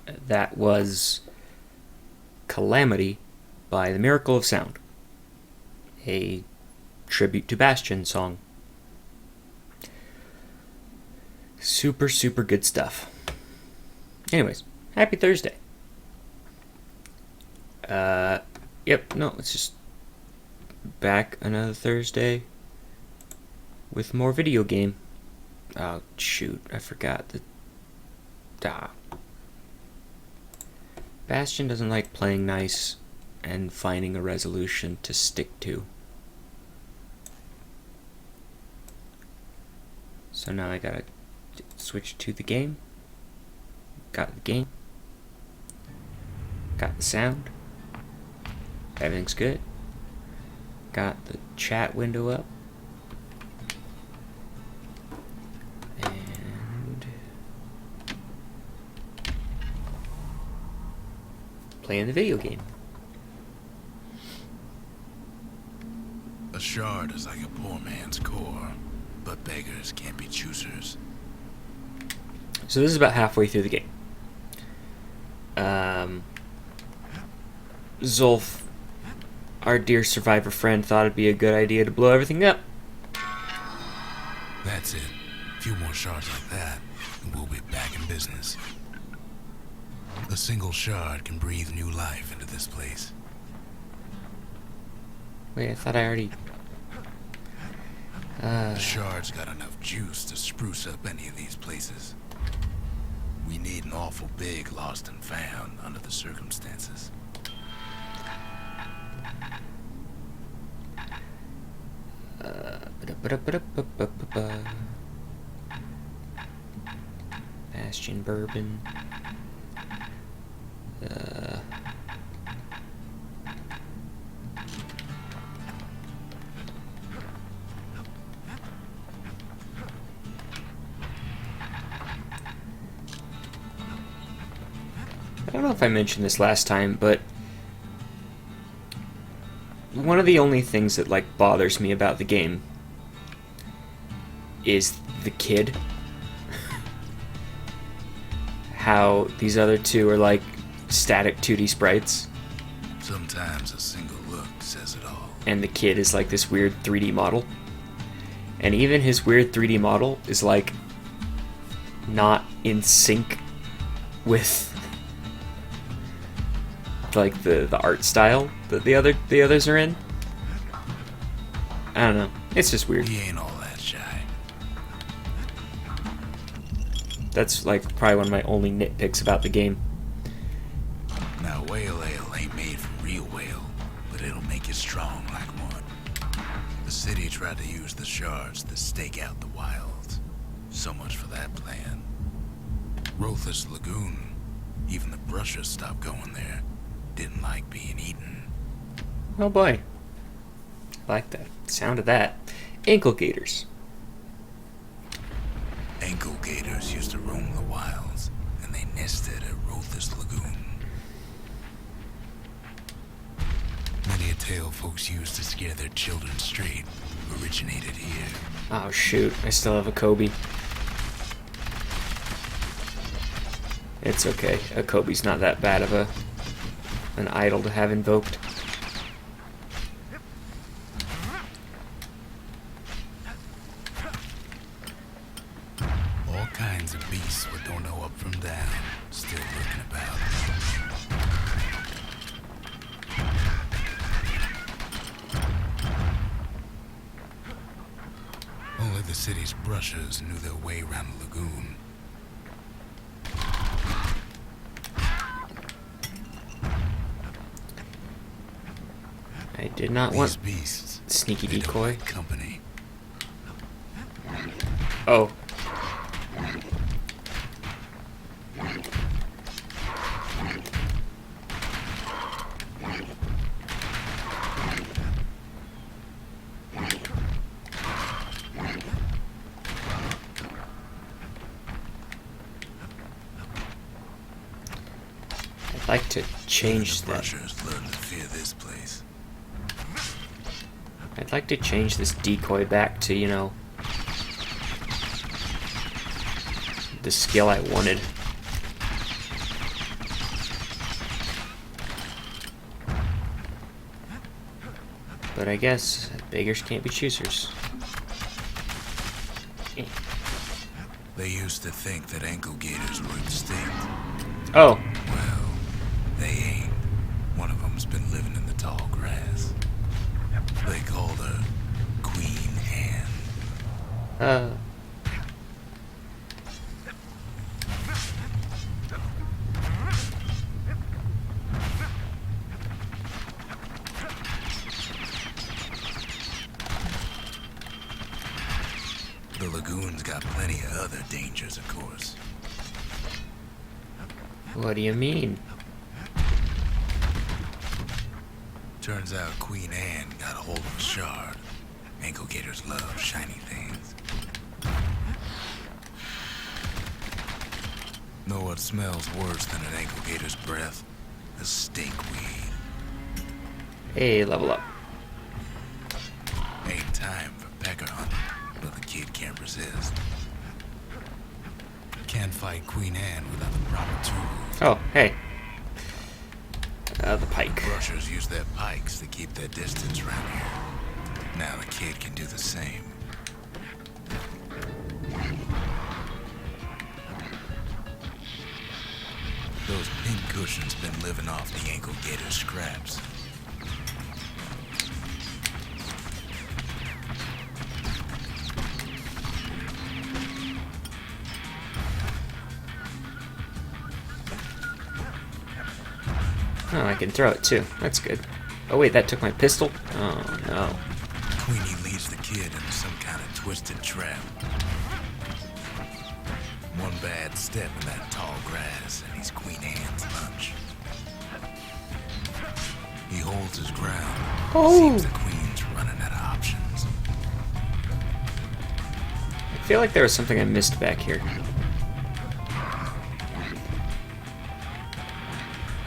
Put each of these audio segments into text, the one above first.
That was Calamity by The Miracle of Sound, a tribute to Bastion song. Super, super good stuff. Anyways, happy Thursday. Yep, no, it's just back another Thursday with more video game. Oh, shoot, I forgot the... Bastion doesn't like playing nice and finding a resolution to stick to. So now I gotta switch to the game. Got the game. Got the sound. Everything's good. Got the chat window up. And playing the video game. A shard is like a poor man's core, but beggars can't be choosers. So this is about halfway through the game. Zulf, our dear survivor friend, thought it'd be a good idea to blow everything up. That's it. A few more shards like that, and we'll be back in business. A single shard can breathe new life into this place. Wait, I thought I already... The shard's got enough juice to spruce up any of these places. We need an awful big lost and found under the circumstances. Bastion bourbon. I don't know if I mentioned this last time, but one of the only things that like bothers me about the game is the kid. How these other two are like static 2D sprites. Sometimes a single look says it all. And the kid is like this weird 3D model. And even his weird 3D model is like not in sync with like the art style that the others are in. I don't know. It's just weird. He ain't all that shy. That's like probably one of my only nitpicks about the game. Now whale ale ain't made from real whale, but it'll make you strong like one. The city tried to use the shards to stake out the wilds. So much for that plan. Rothless Lagoon, even the brushers stopped going there. Didn't like being eaten. Oh boy. I like the sound of that. Ankle gators. Ankle gators used to roam the wilds, and they nested at Rothless Lagoon. Many a tale folks used to scare their children straight originated here. Oh shoot, I still have a Kobe. It's okay. A Kobe's not that bad of an idol to have invoked. All kinds of beasts what don't know up from down, still lurking about. Only the city's brushers knew their way around the lagoon. I did not These want beasts, sneaky they don't decoy. like company. Oh. I'd like to change the that. brushers learned to fear this place. I'd like to change this decoy back to, you know, the skill I wanted. But I guess beggars can't be choosers. They used to think that ankle gators were extinct. Oh. Well, they ain't. One of them's been living in the tall grass. They called her Queen Anne. The lagoon's got plenty of other dangers, of course. What do you mean? Turns out Queen Anne got a hold of a shard. Ankle gators love shiny things. Know what smells worse than an ankle gator's breath? The stinkweed. Hey, level up. Ain't time for pecker hunting, but the kid can't resist. Can't fight Queen Anne without the proper tools. Oh, hey. The pike. Brushers use their pikes to keep their distance around here. Now the kid can do the same. Those pink cushions been living off the ankle gator scraps. Oh, I can throw it too. That's good. Oh wait, that took my pistol? Oh no. Queenie leads the kid into some kind of twisted trap. One bad step in that tall grass and he's Queen Anne's lunch. He holds his ground. Oh. Seems the queen's running out of options. I feel like there was something I missed back here.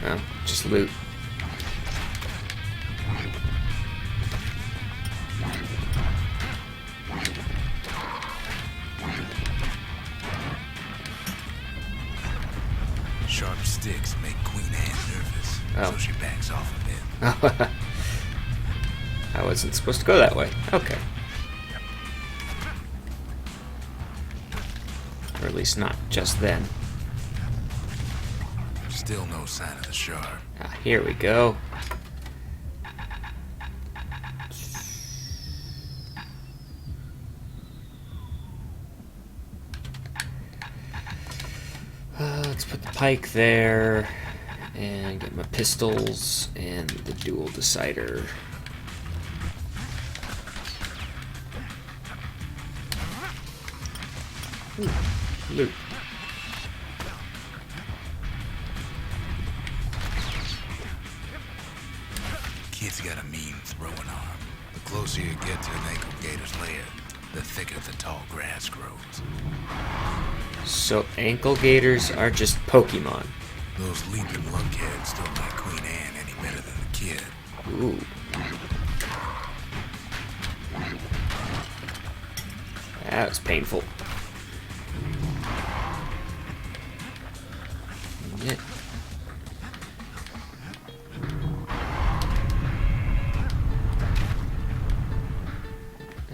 Oh, just loot. Sharp sticks make Queen Anne nervous, Oh. so she backs off a bit. I wasn't supposed to go that way. Okay. Or at least not just then. Still no sign of the shard. Ah, here we go. Let's put the pike there and get my pistols and the dual decider. Ooh, loot. Kid's got a mean throwing arm. The closer you get to an ankle gator's lair, the thicker the tall grass grows. So ankle gators are just Pokemon. Those leaping lunkheads don't like Queen Anne any better than the kid. Ooh. That was painful. Yeah.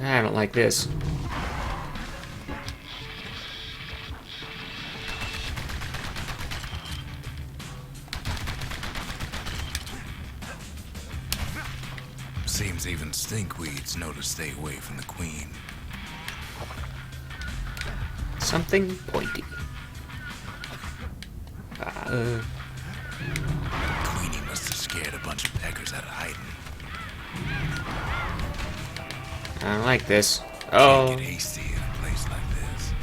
I don't like this. Seems even stinkweeds know to stay away from the queen. Something pointy. Queenie must have scared a bunch of peckers out of hiding. I don't like this. Can't Oh. get hasty in a place like this.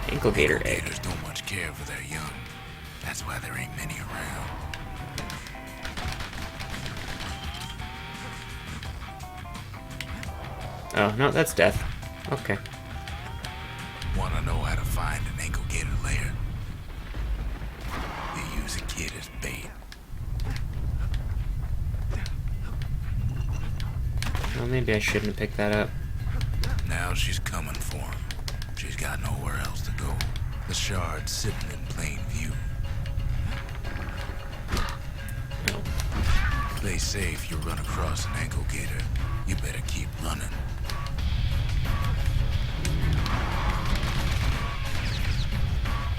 Ankle gator egg. Gators don't much care for their young. That's why there ain't many around. Oh, no, that's death. Okay. Wanna know how to find an ankle gator lair? You use a kid as bait. Well, maybe I shouldn't have picked that up. Now she's coming for him. She's got nowhere else to go. The shard's sitting in plain view. No. They say if you run across an ankle gator, you better keep running.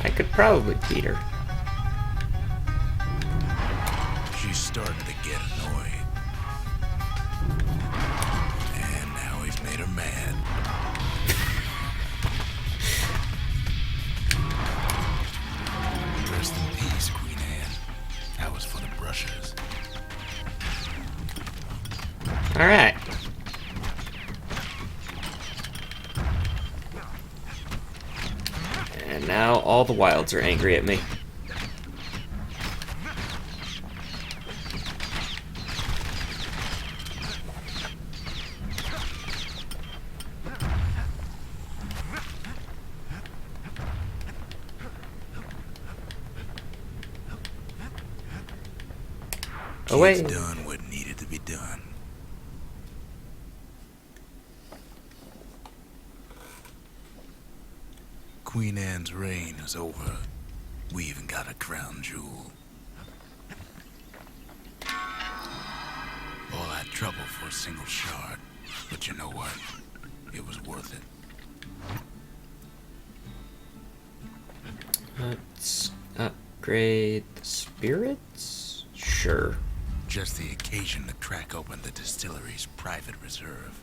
I could probably beat her. She's starting to get annoyed. And now he's made her mad. Rest in peace, Queen Anne. That was for the brushers. Alright. And now all the wilds are angry at me. Away. Kids done what needed to be done. Queen Anne's reign is over. We even got a crown jewel. All that trouble for a single shard. But you know what? It was worth it. Let's upgrade the spirits? Sure. Just the occasion to crack open the distillery's private reserve.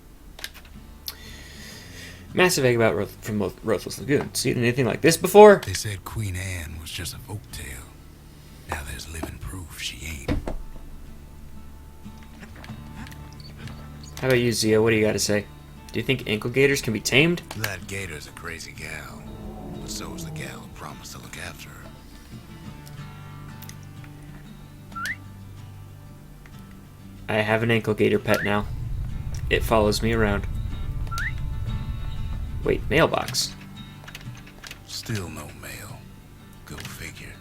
Massive egg about from Rothless Lagoon. Seen anything like this before? They said Queen Anne was just a folktale. Now there's living proof she ain't. How about you, Zia? What do you got to say? Do you think ankle gators can be tamed? That gator's a crazy gal. But so is the gal who promised to look after her. I have an ankle gator pet now. It follows me around. Wait, mailbox. Still no mail. Go figure.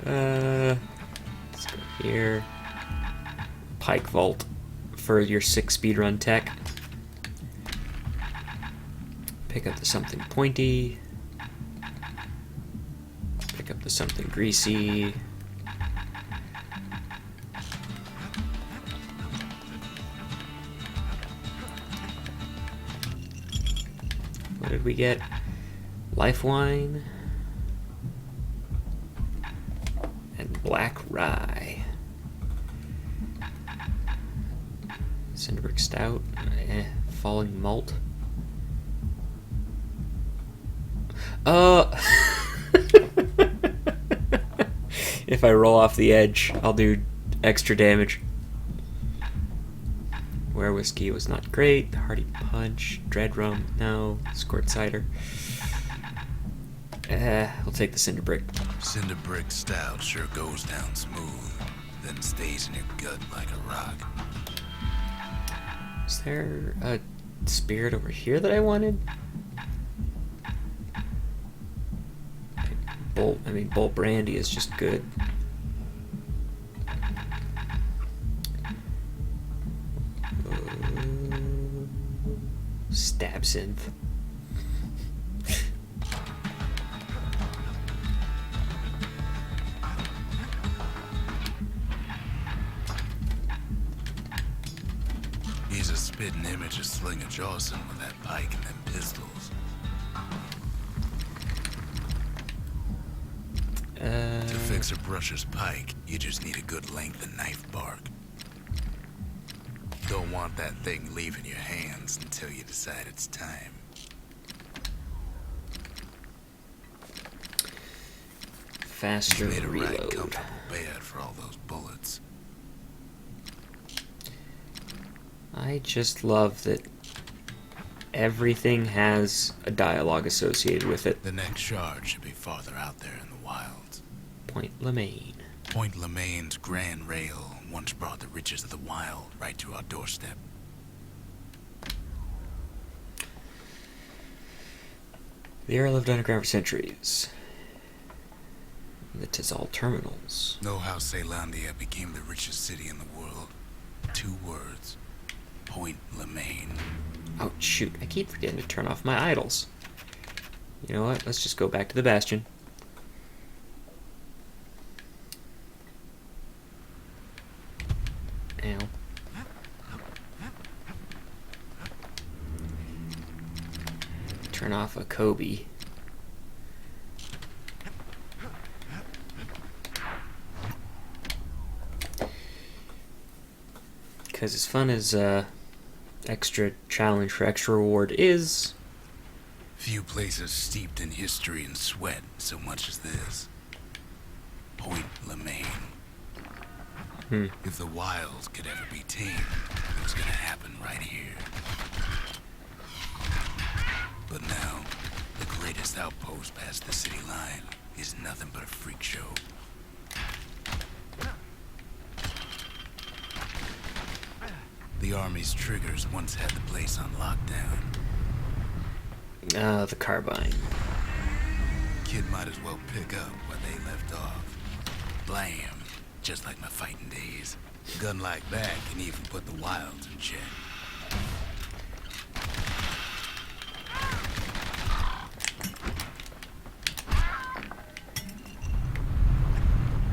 Let's go here. Pike Vault for your 6 speedrun tech. Pick up the something pointy. Pick up the something greasy. What did we get? Life wine and black rye. Cinderbrick stout. Falling malt. If I roll off the edge, I'll do extra damage. Where whiskey was not great. Hardy punch. Dread rum. No. Squirt cider. We'll take the Cinderbrick. Cinderbrick stout sure goes down smooth, then stays in your gut like a rock. Is there a spirit over here that I wanted? Bolt brandy is just good. Stab synth. He's a spitting image of Slinger Jawson with that pike and them pistols. To fix a brusher's pike, you just need a good length of knife bark. Don't want that thing leaving your hands until you decide it's time. Faster Made a right reload. comfortable bed for all those bullets. I just love that everything has a dialogue associated with it. The next shard should be farther out there in the wilds. Point Lemaine. Point Lemaine's grand rail once brought the riches of the wild right to our doorstep. The area lived underground for centuries. The Tizal terminals. Know how Ceylandia became the richest city in the world? 2 words. Point Lemaine. Oh, shoot. I keep forgetting to turn off my idols. You know what? Let's just go back to the Bastion. turn off a Kobe. Because as fun as extra challenge for extra reward is, Few places steeped in history and sweat so much as this. Point Lemaine. If the wilds could ever be tamed, it was gonna happen right here. But now, the greatest outpost past the city line is nothing but a freak show. The Army's triggers once had the place on lockdown. the carbine. Kid might as well pick up where they left off. Blam, just like my fighting days. A gun like that can even put the wilds in check.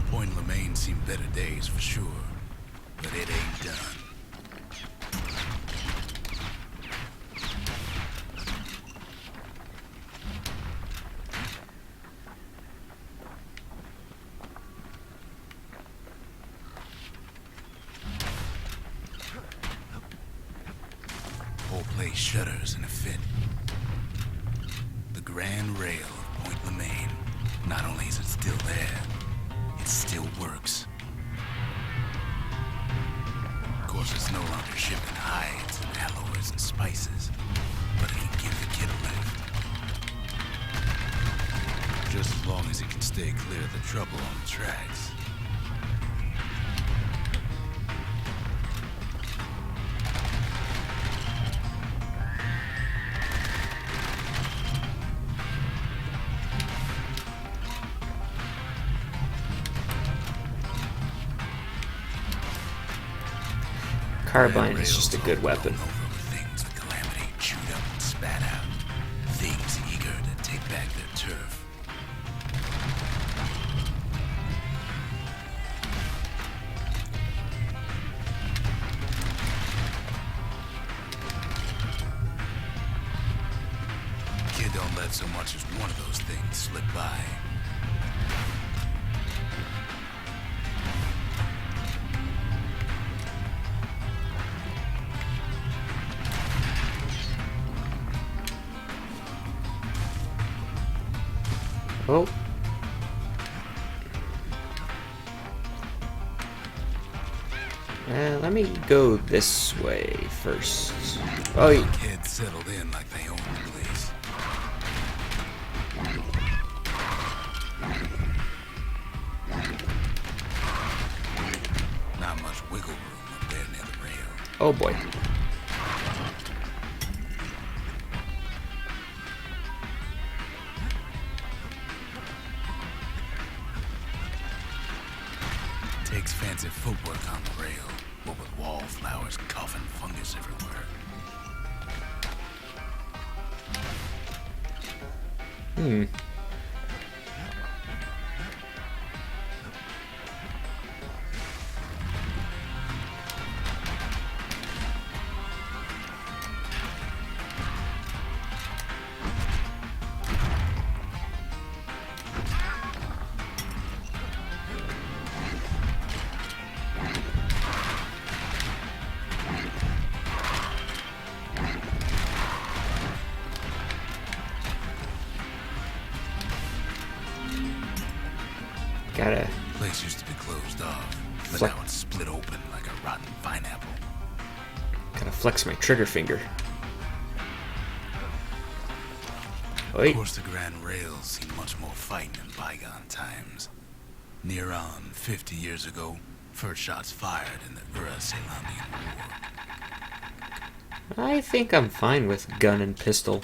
Point Lemaine seen better days for sure, but it ain't done. Whole place shudders in a fit. The grand rail of Point Lemaine, not only is it still there, it still works. Of course, it's no longer shipping hides and alloys and spices, but it can give the kid a lift. Just as long as he can stay clear of the trouble on the tracks. Carbine is just a good weapon. Things the Calamity chewed up and spat out. Things eager to take back their turf. Kid don't let so much as one of those things slip by. Oh. Let me go this way first. Oh, Kids settled in like they owned the place. Not much wiggle room up there near the rail. oh boy. Takes fancy footwork on the rail, what with wallflowers coughing fungus everywhere. Gotta Place used to be closed off, but Flex- now it's split open like a rotten pineapple. flex my trigger finger. Of Oi. course, the Grand Rails seen much more fighting in bygone times. Near on 50 years ago, first shots fired in the Ura-Selandian War. I think I'm fine with gun and pistol.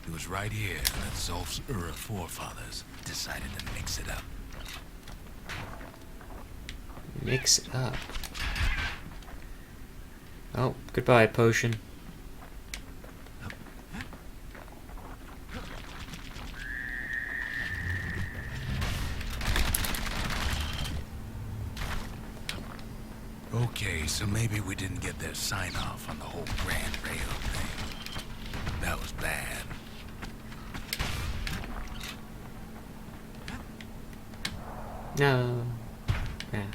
It was right here that Zolf's Ura forefathers decided to mix it up. Mix it up. Oh, goodbye, potion. Maybe we didn't get their sign-off on the whole Grand Rail thing. That was bad. No. Yeah.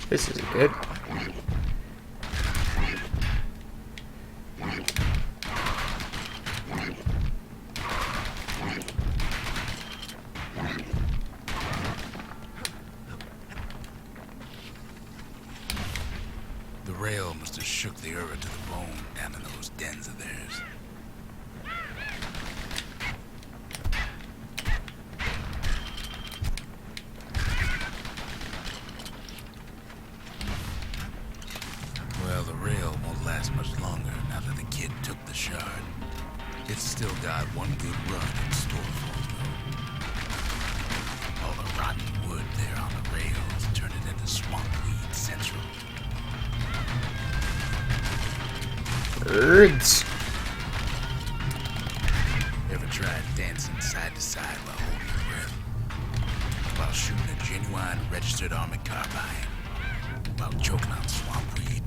This isn't good. The rail must have shook the Ura to the bone down in those dens of theirs. Well, the rail won't last much longer now that the kid took the shard. It's still got one good run in store for it, though. All the rotten wood there on the rails turned it into Swampweed Central. Birds. Ever tried dancing side to side while holding your breath? While shooting a genuine registered armored carbine? While choking on swampweed?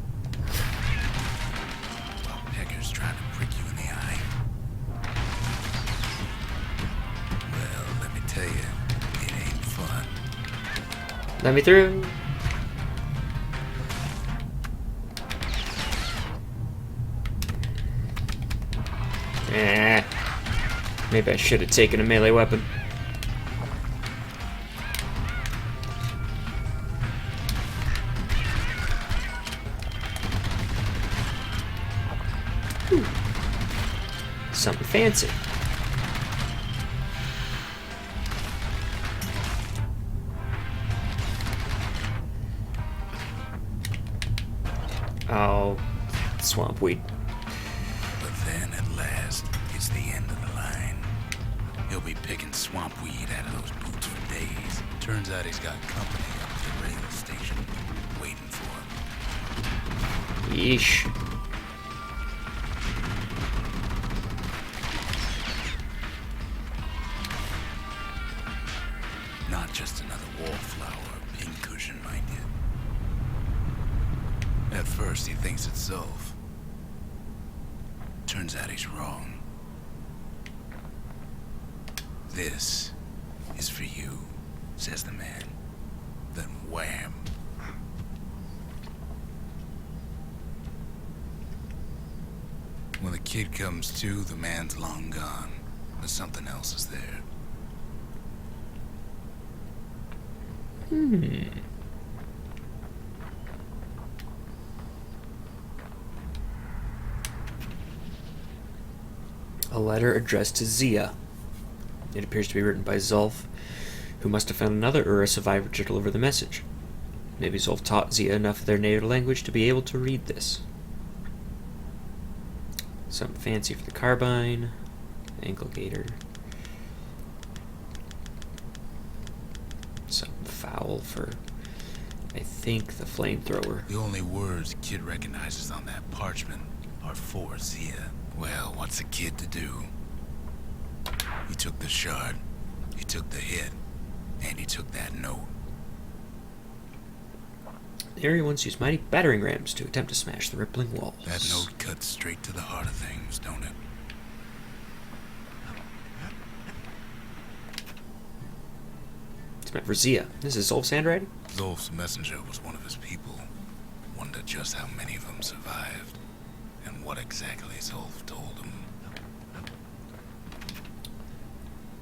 While peggers trying to prick you in the eye? Well, let me tell you, it ain't fun. Let me through. Maybe I should have taken a melee weapon. Ooh. Something fancy. Oh, swampweed. But then at last, it's the end of the line. He'll be picking swampweed out of those boots for days. Turns out he's got company up at the rail station waiting for him. Yeesh. Not just another wallflower or pincushion, mind you. At first, he thinks it's Zulf. Turns out he's wrong. This is for you, says the man. Then wham. When the kid comes to, the man's long gone. But something else is there. A letter addressed to Zia. It appears to be written by Zulf, who must have found another Ura survivor to deliver the message. Maybe Zulf taught Zia enough of their native language to be able to read this. Something fancy for the carbine. Ankle gaiter. Something foul for, I think, the flamethrower. The only words the kid recognizes on that parchment are for Zia. Well, what's a kid to do? He took the shard, he took the hit, and he took that note. The area once used mighty battering rams to attempt to smash the rippling walls. That note cuts straight to the heart of things, don't it? It's meant for Zia. This is Zulf's handwriting? Zulf's messenger was one of his people. Wonder just how many of them survived, and what exactly Zulf told him.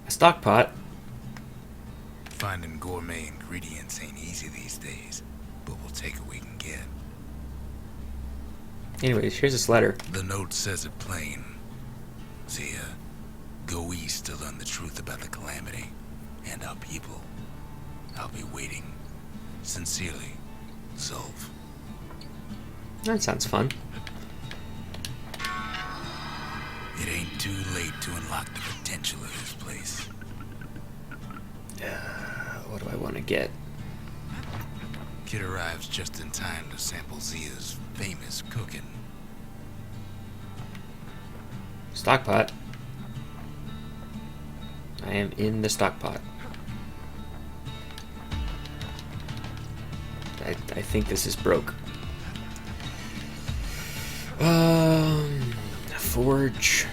A stock pot. Finding gourmet ingredients ain't easy these days, but we'll take what we can get. Anyways, here's this letter. The note says it plain. Zia, go east to learn the truth about the calamity and our people. I'll be waiting. Sincerely, Zulf. That sounds fun. It ain't too late to unlock the potential of this place. What do I want to get? Kid arrives just in time to sample Zia's famous cooking. Stock pot. I am in the stock pot. I think this is broke. Forge.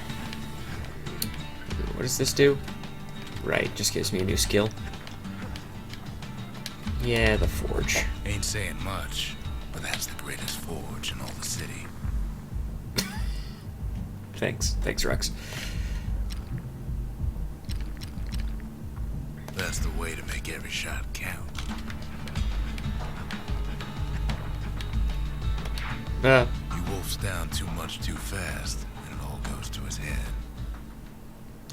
What does this do? Right, just gives me a new skill. Yeah, the forge. Ain't saying much, but that's the greatest forge in all the city. Thanks, Rex. That's the way to make every shot count. He wolfs down too much too fast, and it all goes to his head.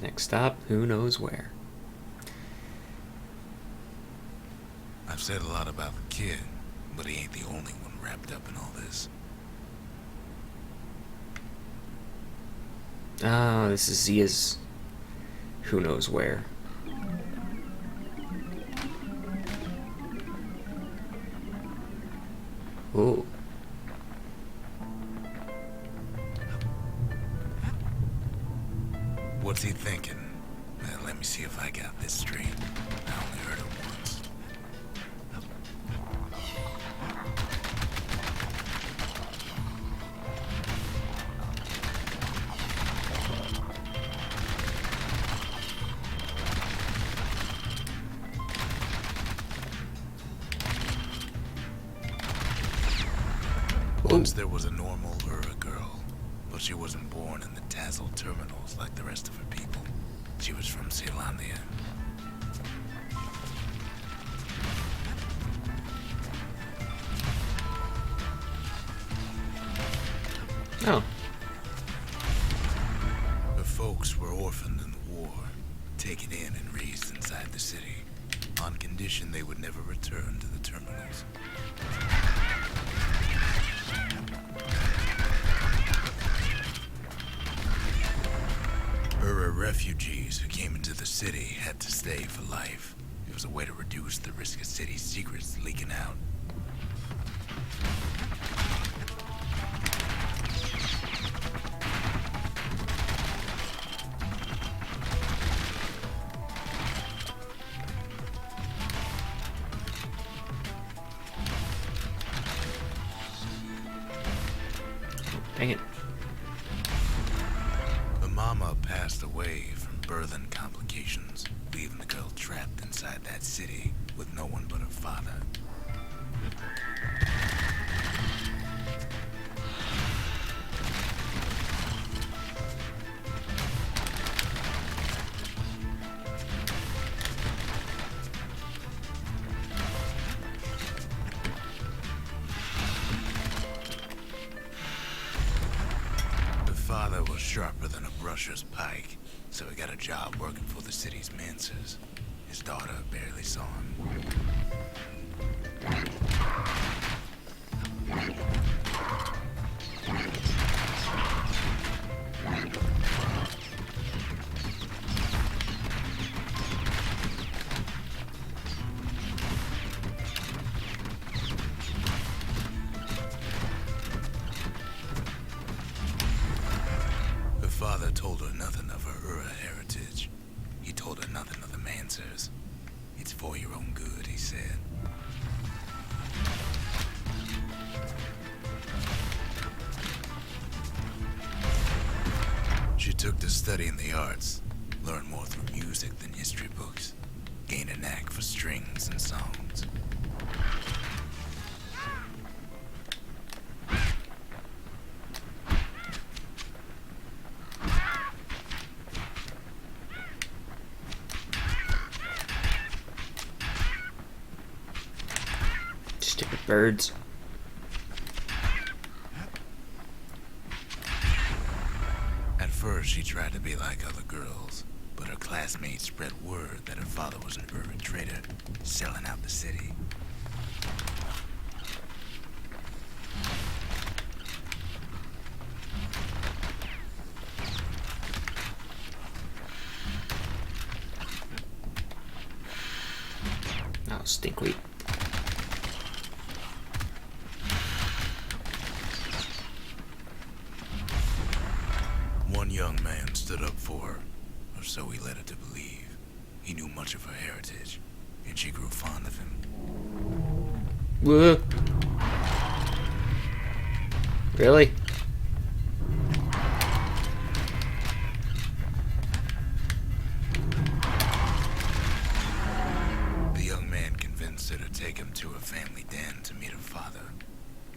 Next stop, who knows where. I've said a lot about the kid, but he ain't the only one wrapped up in all this. Ah, this is Zia's who knows where. Ooh. What's he thinking? Let me see if I got this straight. I only heard it once. Once there was a normal Ura girl, but she wasn't born in the Tazzle terminals like the rest of her people. She was from Zealandia. Oh. Her folks were orphaned in the war, taken in and raised inside the city, on condition they would never return to the terminals. Refugees who came into the city had to stay for life. It was a way to reduce the risk of city secrets leaking out. Dang it. Mama passed away from birthing complications, leaving the girl trapped inside that city with no one but her father. Father was sharper than a brusher's pike, so he got a job working for the city's mancers. His daughter barely saw him. Father told her nothing of her Ura heritage. He told her nothing of the Mancers. It's for your own good, he said. She took to studying the arts, learned more through music than history books, gained a knack for strings and songs. Stupid birds. At first, she tried to be like other girls, but her classmates spread word that her father was an urban trader, selling out the city. Oh, stinkweed. One young man stood up for her, or so he led her to believe. He knew much of her heritage, and she grew fond of him. Whoa. Really? The young man convinced her to take him to her family den to meet her father.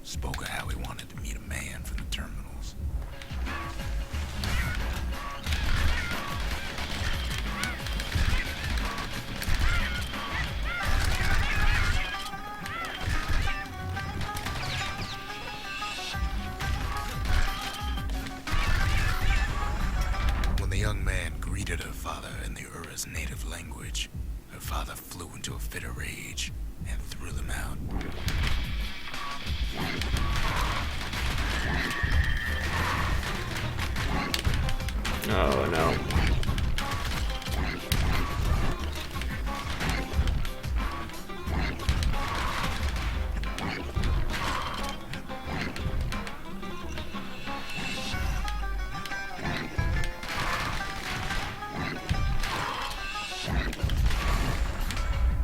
Spoke of how he wanted to meet a man from the terminals. When the young man greeted her father in the Ura's native language, her father flew into a fit of rage and threw them out. Oh no.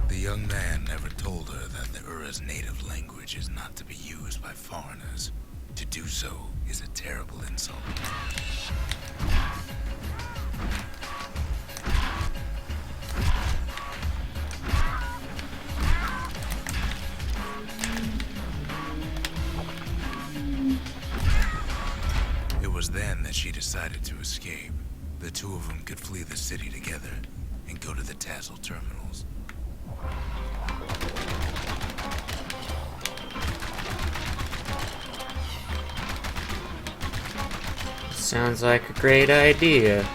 The young man never told her that the Ura's native language is not to be used by foreigners. To do so is a terrible insult. It was then that she decided to escape. The two of them could flee the city together and go to the Tassel terminals. Sounds like a great idea.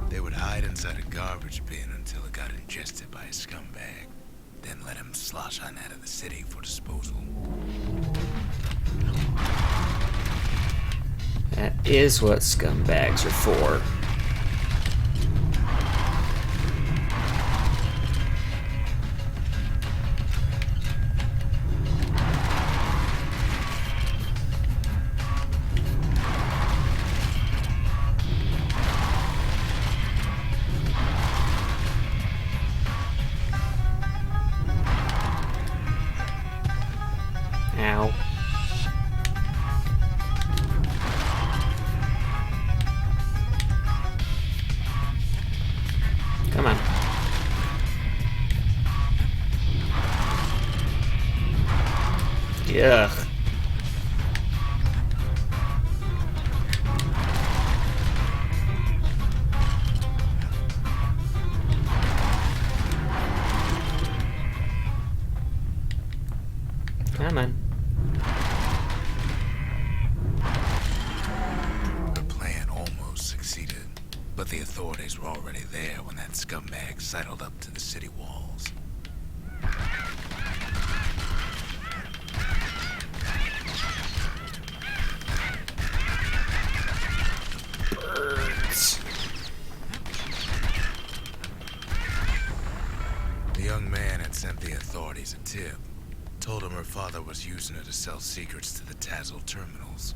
They would hide inside a garbage bin until it got ingested by a scumbag, then let him slosh on out of the city for disposal. That is what scumbags are for. Ow. Come on. Yuck. Come on. The plan almost succeeded, but the authorities were already there when that scumbag sidled up to the city walls. Birds. The young man had sent the authorities a tip. Told him her father was using her to sell secrets to the Tassel terminals.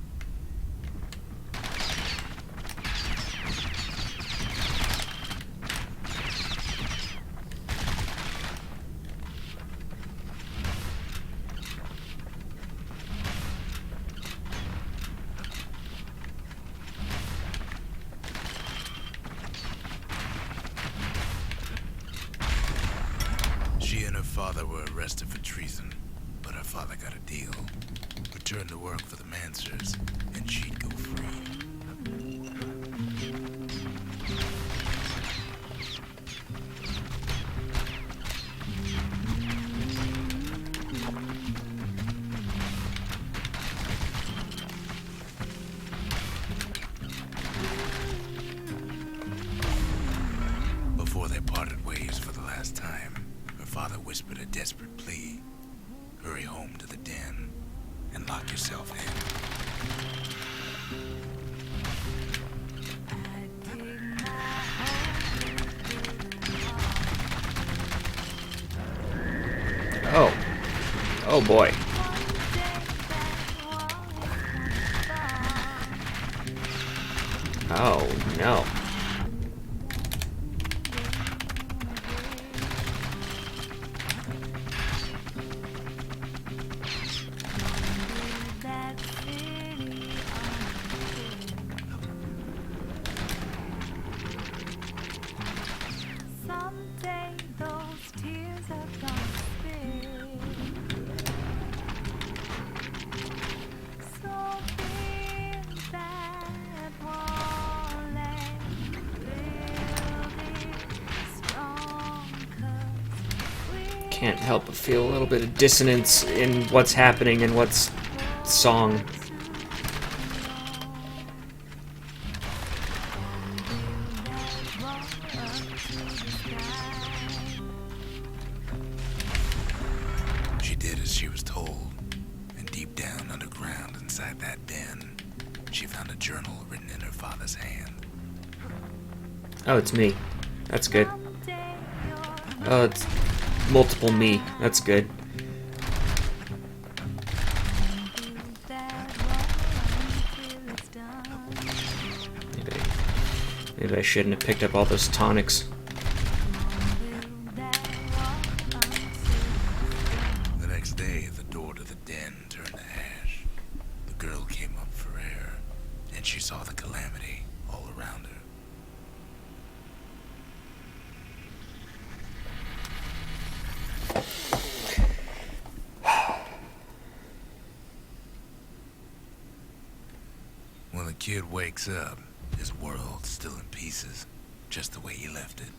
She and her father were arrested for treason, but her father got a deal. Returned to work for the Mansers, and she'd go free. Before they parted ways for the last time, her father whispered a desperate plea. Hurry home to the den and lock yourself in. Oh. Oh boy. Oh no. Someday those tears are gonna spill. So feel that wall and build it strong, 'cause we Can't help but feel a little bit of dissonance in what's happening and what's song. She did as she was told, and deep down underground inside that den, she found a journal written in her father's hand. Oh, it's me. That's good. someday you're Oh, it's multiple me. That's good. that wall until it's done. Maybe I shouldn't have picked up all those tonics. The next day, the door to the den turned to ash. The girl came up for air, and she saw the calamity all around her. When the kid wakes up, his world's still in pieces, just the way he left it.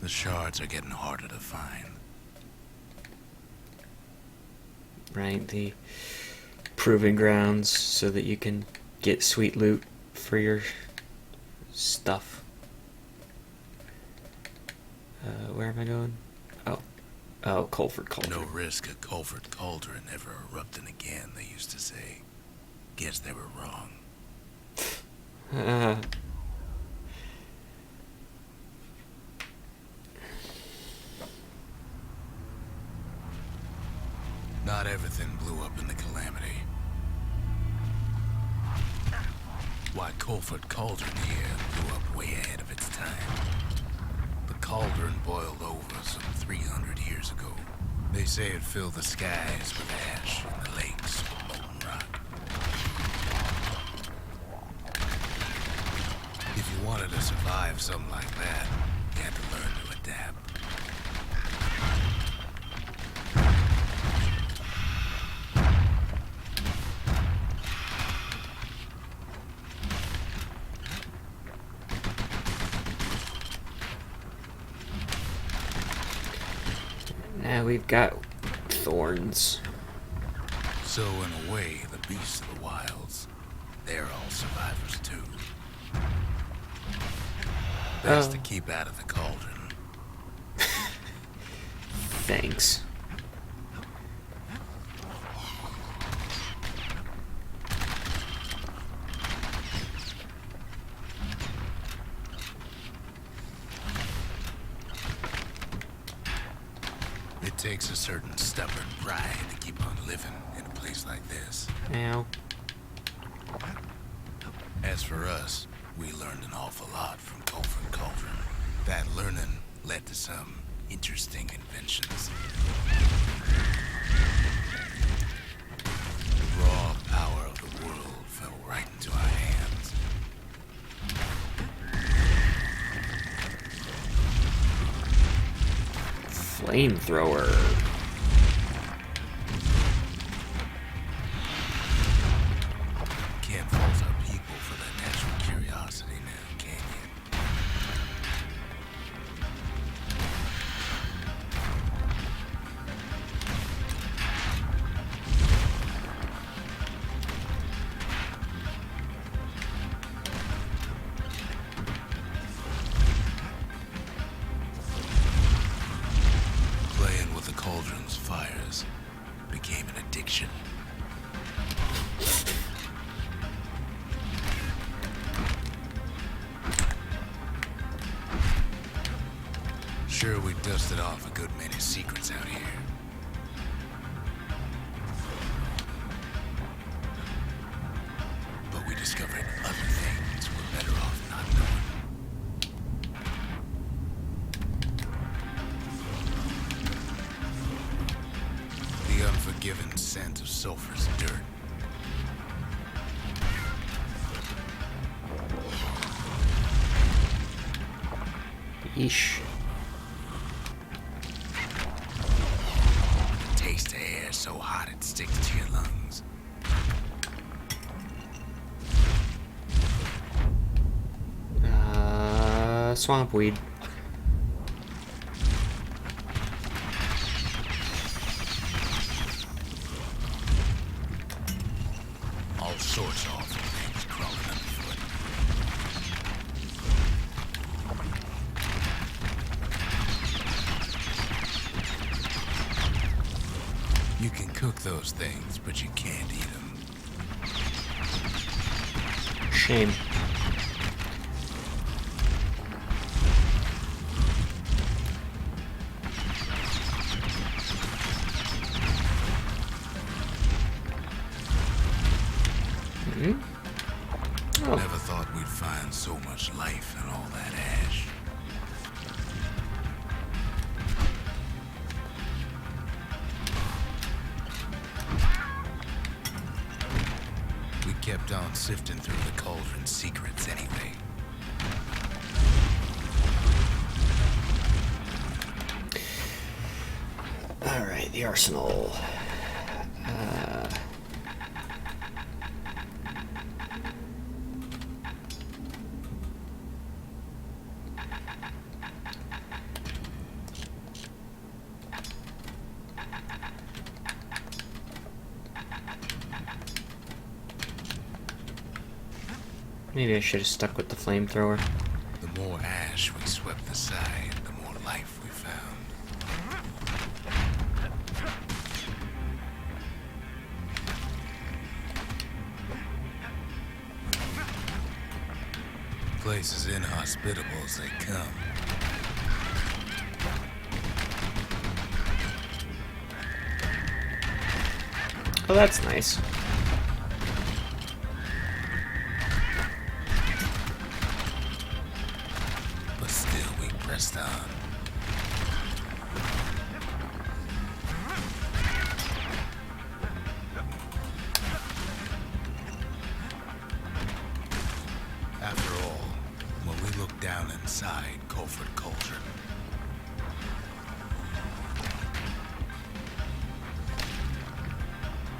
The shards are getting harder to find. Right, the proving grounds so that you can get sweet loot for your stuff. Where am I going? Oh, Culford No Cauldron. risk of Culford Cauldron ever erupting again, they used to say. Guess they were wrong. Not everything blew up in the calamity. Why, Culford Cauldron here blew up way ahead of its time. The cauldron boiled over some 300 years ago. They say it filled the skies with ash and the lakes with molten rock. If you wanted to survive something like that, you had to learn to adapt. Now we've got thorns. So in a way, the beasts of the wilds, they're all survivors too. Best to keep out of the cauldron. Thanks. It takes a certain stubborn pride to keep on living in a place like this. Ow. As for us, we learned an awful lot from Culford Cauldron. That learning led to some interesting inventions. The raw power of the world fell right into our hands. Flamethrower. Can't fault our people for their natural curiosity now, can you? Playing with the cauldron's fires became an addiction. Sure, we dusted off a good many secrets out here. discovered other things we're better off not knowing. The unforgiving scent of sulfurous dirt. Yeesh. Taste the air so hot it sticks to your lungs. Swamp weed. All sorts of awful things crawling underfoot. You can cook those things, but you can't eat them. Shame. Oh. Never thought we'd find so much life in all that ash. We kept on sifting through the cauldron's secrets anyway. Alright, the arsenal. Maybe I should have stuck with the flamethrower. The more ash we swept aside, the more life we found. Place as inhospitable as they come. Oh, that's nice. But still we pressed on. After all, when we looked down inside Colford Cauldron,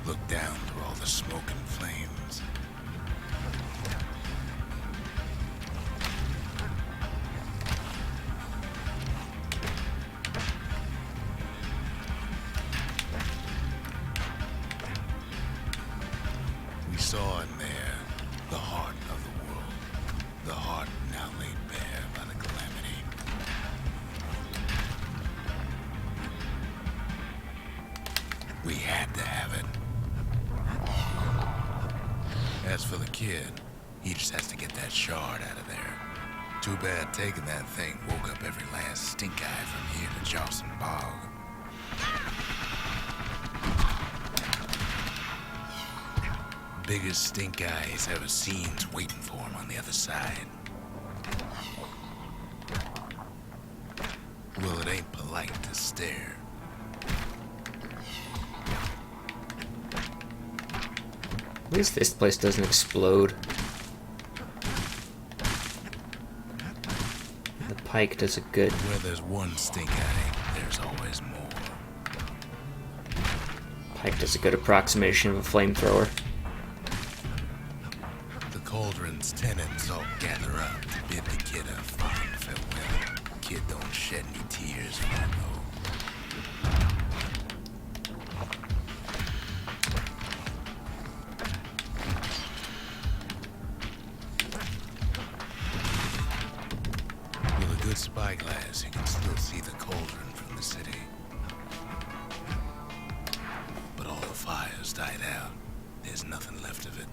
looked down through all the smoke and flames, we saw in there the heart of the world, the heart now laid bare by the calamity. We had to have it. As for the kid, he just has to get that shard out of there. Too bad taking that thing woke up every last stink eye from here to Charleston Bog. Biggest stink eye he's ever seen's waiting for him on the other side. Well, it ain't polite to stare. At least this place doesn't explode. The pike does a good. Where there's one stink eye, there's always more. Pike does a good approximation of a flamethrower. The cauldron's tenants all gather up to bid the kid a fond farewell. Kid don't shed any tears, you know. With a good spyglass, you can still see the cauldron from the city. But all the fires died out. There's nothing left of it.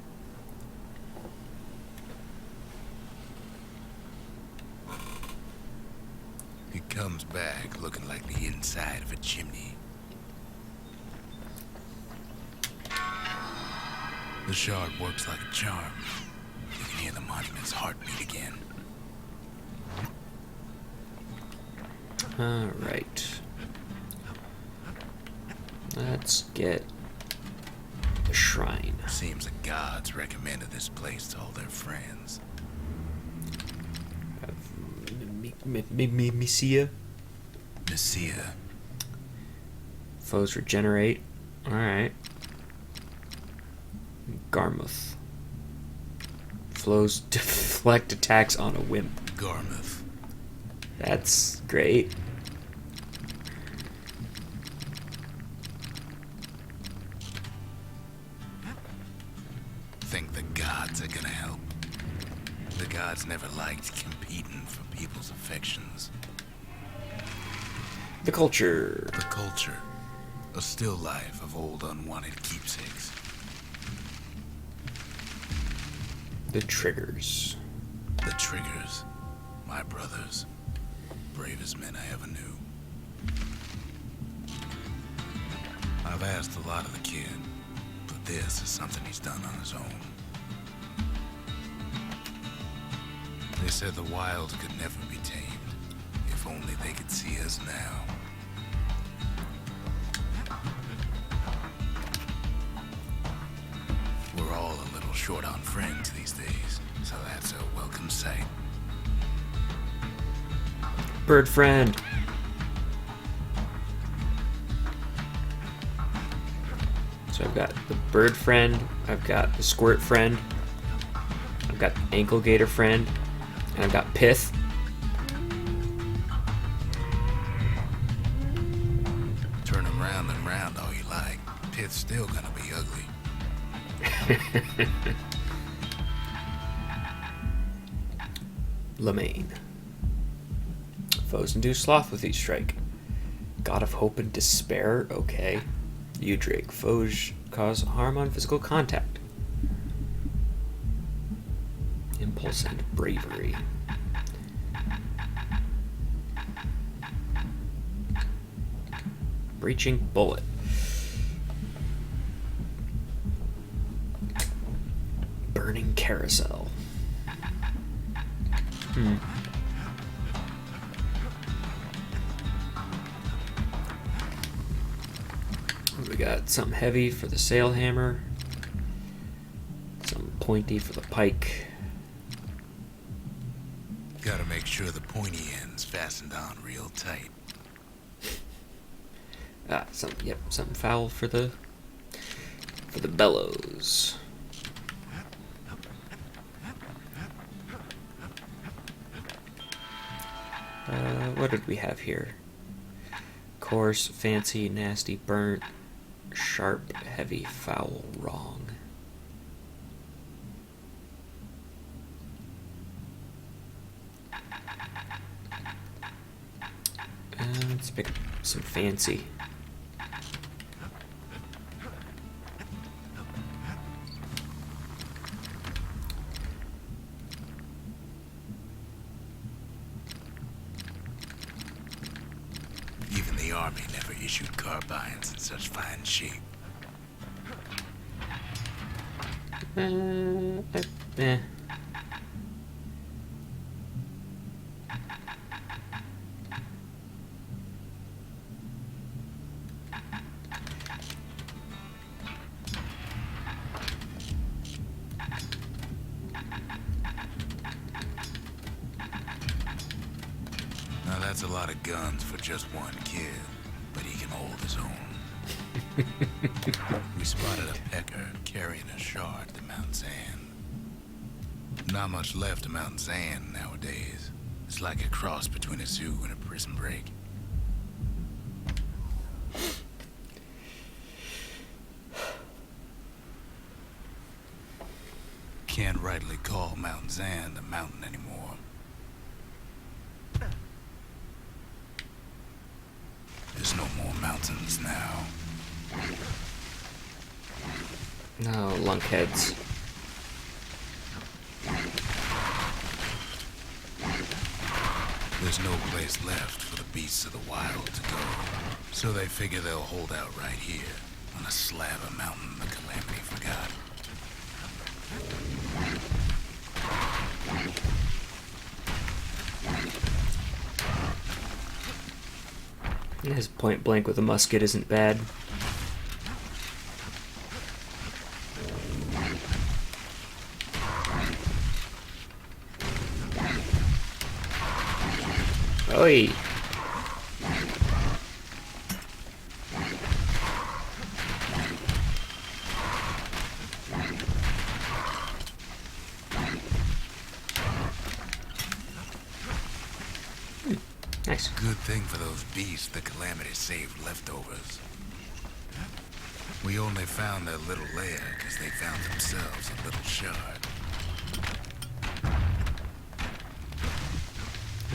It comes back looking like the inside of a chimney. The shard works like a charm. hear the monument's heartbeat again. Alright. Let's get the shrine. Seems the gods recommended this place to all their friends. Misia. Messiah. Foes regenerate. Alright. Garmuth. Flows deflect attacks on a wimp. Garmuth. That's great. Think the gods are gonna help? The gods never liked competing for people's affections. The culture. The culture. A still life of old unwanted keepsakes. The triggers. The triggers. My brothers. Bravest men I ever knew. I've asked a lot of the kid, but this is something he's done on his own. They said the wild could never be tamed. If only they could see us now. We're all a little short on friends these days, so that's a welcome sight. Bird friend. So I've got the bird friend, I've got the squirt friend, I've got the ankle gator friend, and I've got Pith. Turn them round and round all you like. Pith's still gonna be ugly. Lemaine. Foes induce sloth with each strike. God of hope and despair. Okay. Udrake. Foes cause harm on physical contact. Impulse and bravery. Breaching bullet. Burning carousel. We got something heavy for the sail hammer, something pointy for the pike. Gotta make sure the pointy end's fastened on real tight. Something foul for the bellows. What did we have here? Coarse, fancy, nasty, burnt, sharp, heavy, foul, wrong. Let's pick up some fancy. Even the army never issued carbines in such fine shape. Eh. Now that's a lot of guns for just one kid, but he can hold his own. We spotted a pecker carrying a shard to Mount Zan. Not much left of Mount Zan nowadays. It's like a cross between a zoo and a prison break. Can't rightly call Mount Zan the mountain anymore. There's no more mountains now. No, lunkheads. There's no place left for the beasts of the wild to go. So they figure they'll hold out right here, on a slab of mountain the Calamity forgot. His point blank with a musket isn't bad. Oi! Nice. Good thing for those beasts the Calamity saved leftovers. We only found their little lair because they found themselves a little shard.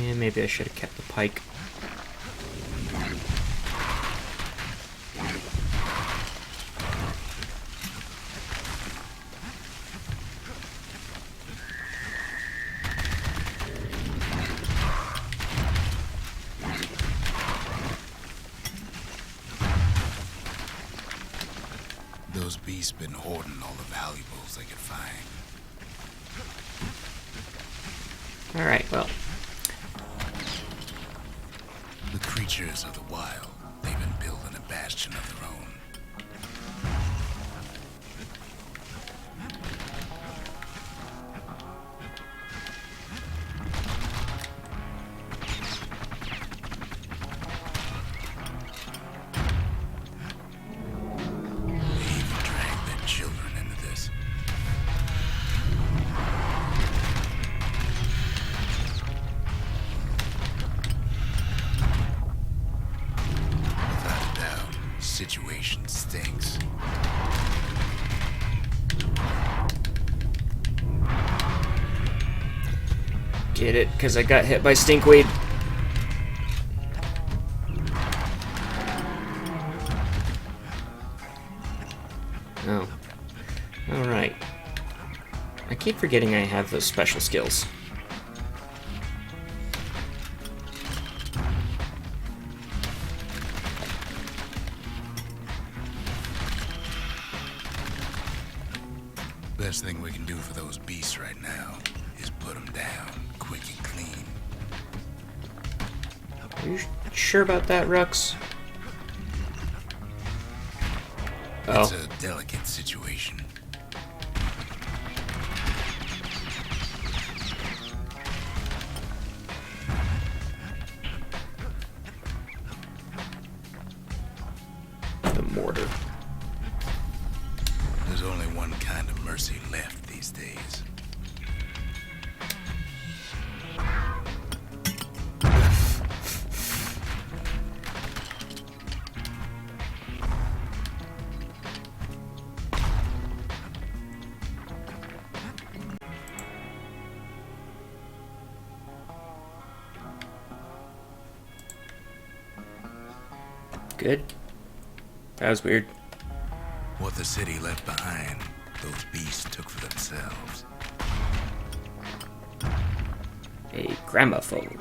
Yeah, maybe I should have kept the pike. Those beasts been hoarding all the valuables they could find. Alright, well. The creatures of the wild, they've been building a bastion of their own. They even dragged their children into this. Without a doubt, situation stinks. Get it? Because I got hit by stinkweed. Oh. Alright. I keep forgetting I have those special skills. Best thing we can do for those beasts right now is put them down quick and clean. Are you sure about that, Rux? It's Oh. a delicate situation. The mortar. There's only one kind of mercy left these days. Good. That was weird. What the city left behind, those beasts took for themselves. A gramophone.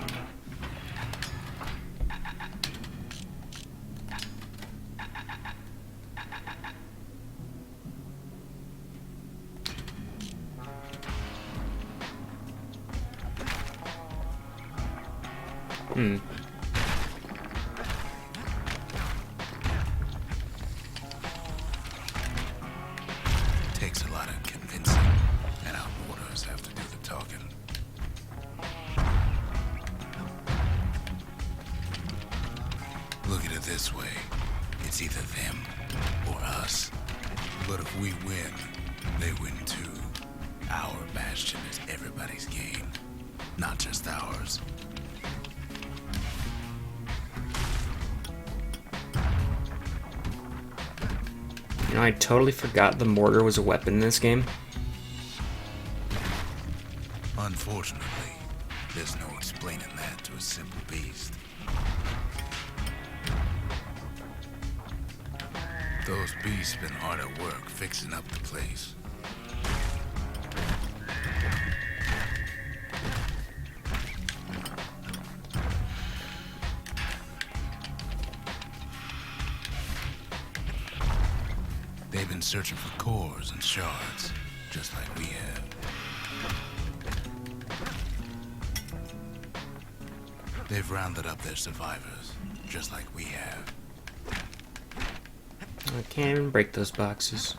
Takes a lot of convincing, and our mortars have to do the talking. Look at it this way. It's either them or us. But if we win, they win too. Our bastion is everybody's game, not just ours. You know, I totally forgot the mortar was a weapon in this game. Unfortunately, there's no explaining that to a simple beast. Those beasts been hard at work fixing up the place. They've been searching for cores and shards, just like we have. They've rounded up their survivors, just like we have. I can't even break those boxes.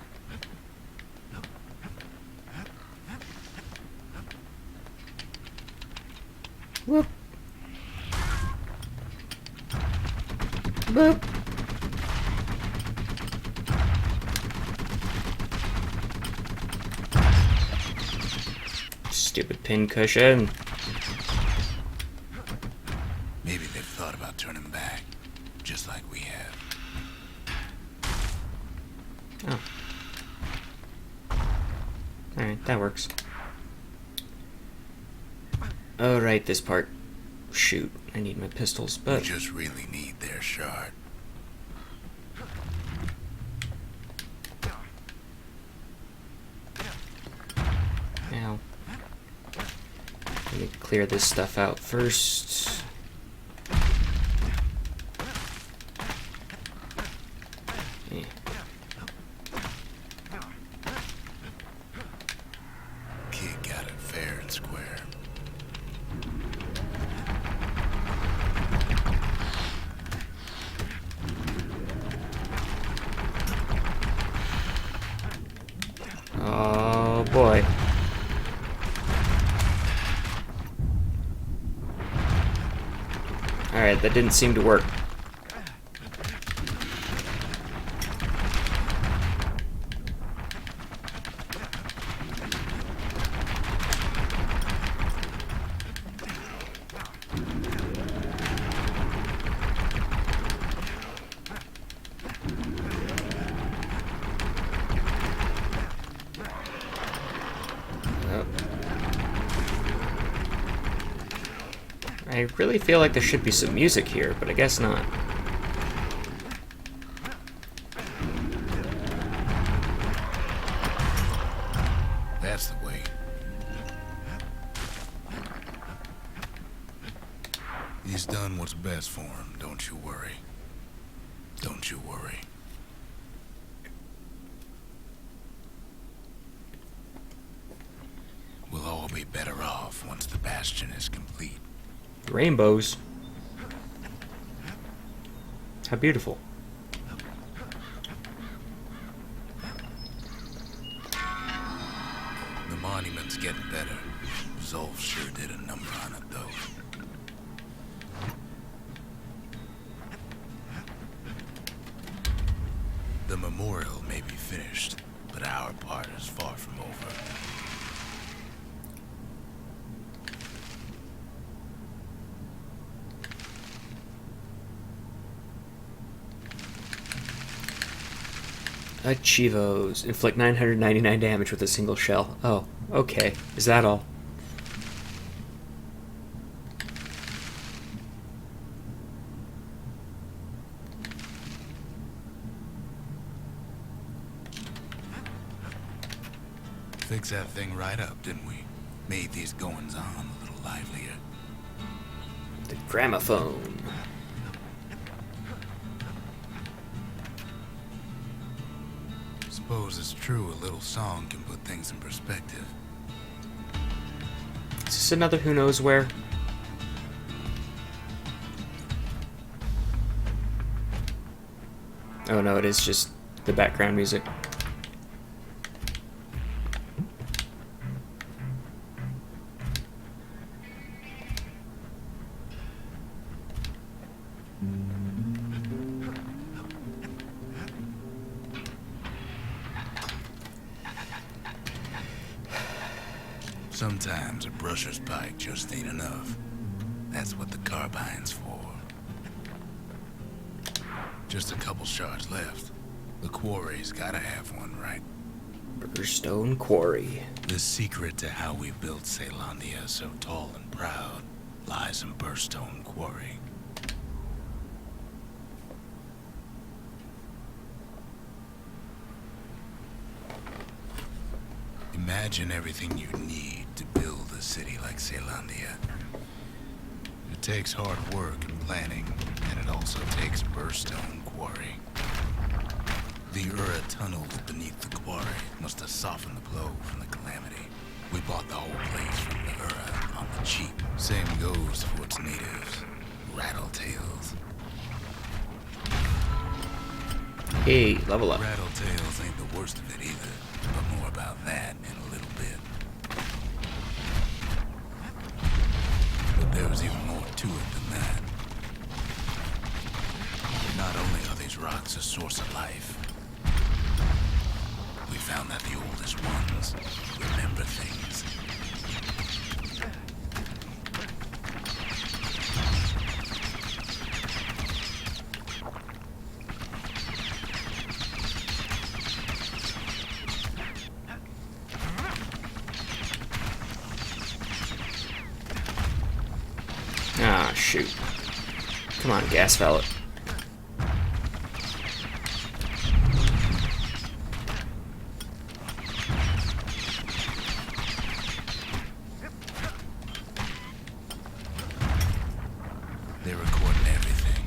Whoop. Boop. Stupid pin cushion. Maybe they've thought about turning back, just like we have. Oh. Alright, that works. Oh, right, this part. Shoot, I need my pistols, We but... just really need their shard. Ow. Let me clear this stuff out first. Eh. Kid got it fair and square. Oh boy. Alright, that didn't seem to work. I really feel like there should be some music here, but I guess not. That's the way. He's done what's best for him, don't you worry. Don't you worry. We'll all be better off once the Bastion is complete. Rainbows. How beautiful. The monument's getting better. Zolf sure did a number on it, though. The memorial may be finished, but our part is far from over. Achievos. Inflict 999 damage with a single shell. Oh, okay. Is that all? Fix that thing right up, didn't we? Made these goings-on a little livelier. The gramophone. Suppose it's true a little song can put things in perspective. Is this another who knows where? Oh no, it is just the background music. Sometimes a brusher's pike just ain't enough. That's what the carbine's for. Just a couple shards left. The quarry's gotta have one, right? Burstone Quarry. The secret to how we built Caelondia so tall and proud lies in Burstone Quarry. Imagine everything you need to build a city like Caelondia. It takes hard work and planning, and it also takes Burstone Quarry. The Ura tunnels beneath the quarry must have softened the blow from the calamity. We bought the whole place from the Ura on the cheap. Same goes for its natives, Rattletails. Hey, level up. Rattletails ain't the worst of it either, but more about that in a little bit. But there's even more to it than that. Not only are these rocks a source of life, we found that the oldest ones remember things. Ah, shoot. Come on, gas velvet. They're recording everything,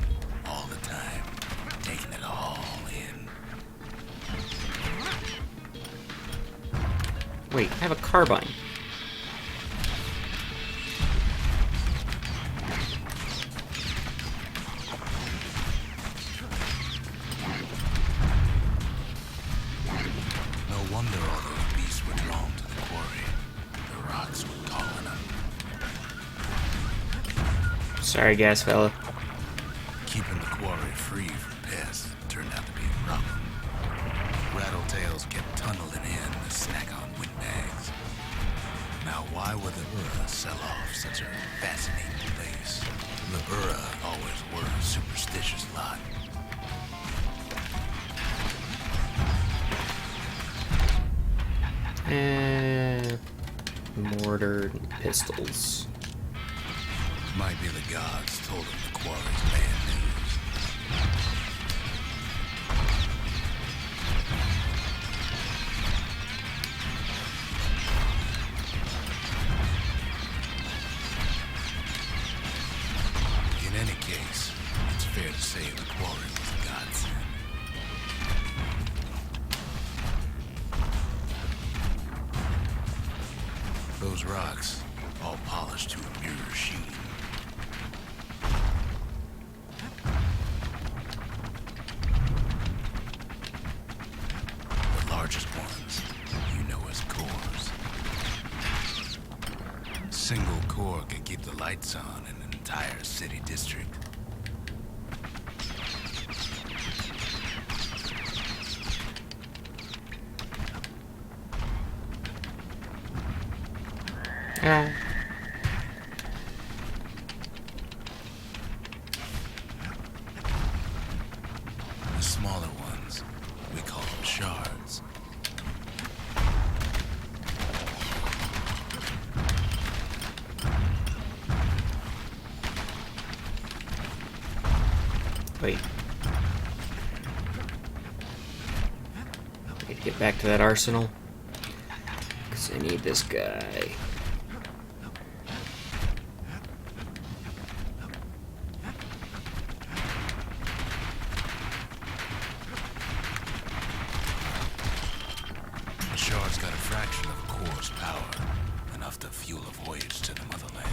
all the time, taking it all in. Wait, I have a carbine. No wonder all those beasts were drawn to the quarry. The rocks were calling them. Sorry, gas fella. Keeping the quarry free from pests turned out to be a problem. Rattletails kept tunneling in to snack on windbags. Now, why would the Ura sell off such a fascinating place? The Ura always were a superstitious lot. Mortar and pistols. Might be the gods told them the quarry's bad news. In any case, it's fair to say the quarry was a godsend. Those rocks, all polished to a mirror sheen. The largest ones, you know as cores. A single core can keep the lights on in an entire city district. Ah. The smaller ones, we call them shards. Wait. I need to get back to that arsenal. Because I need this guy. The shard's got a fraction of core's power, enough to fuel a voyage to the motherland.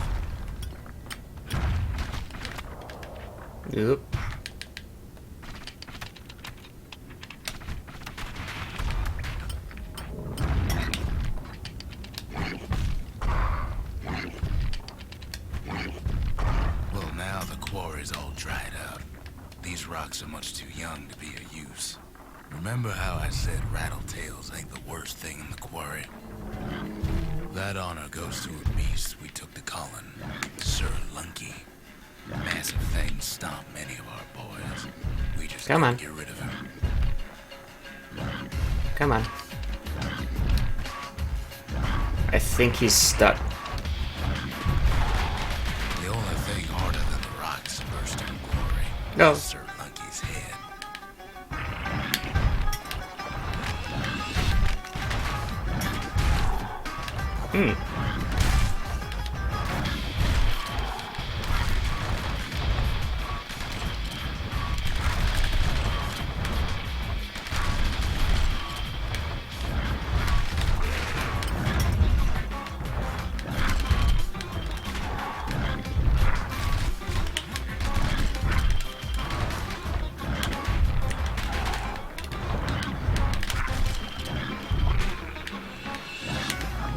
Yep. Well, now the quarry's all dried up. These rocks are much too young to be of use. Remember how I said rattletails ain't the worst thing in the quarry? That honor goes to a beast we took to Colin, Sir Lunky. Massive thing stomped many of our boys. We just Come on. couldn't get rid of him. Come on. I think he's stuck. The only thing harder than the rocks bursting quarry No. is Sir Lunky's head.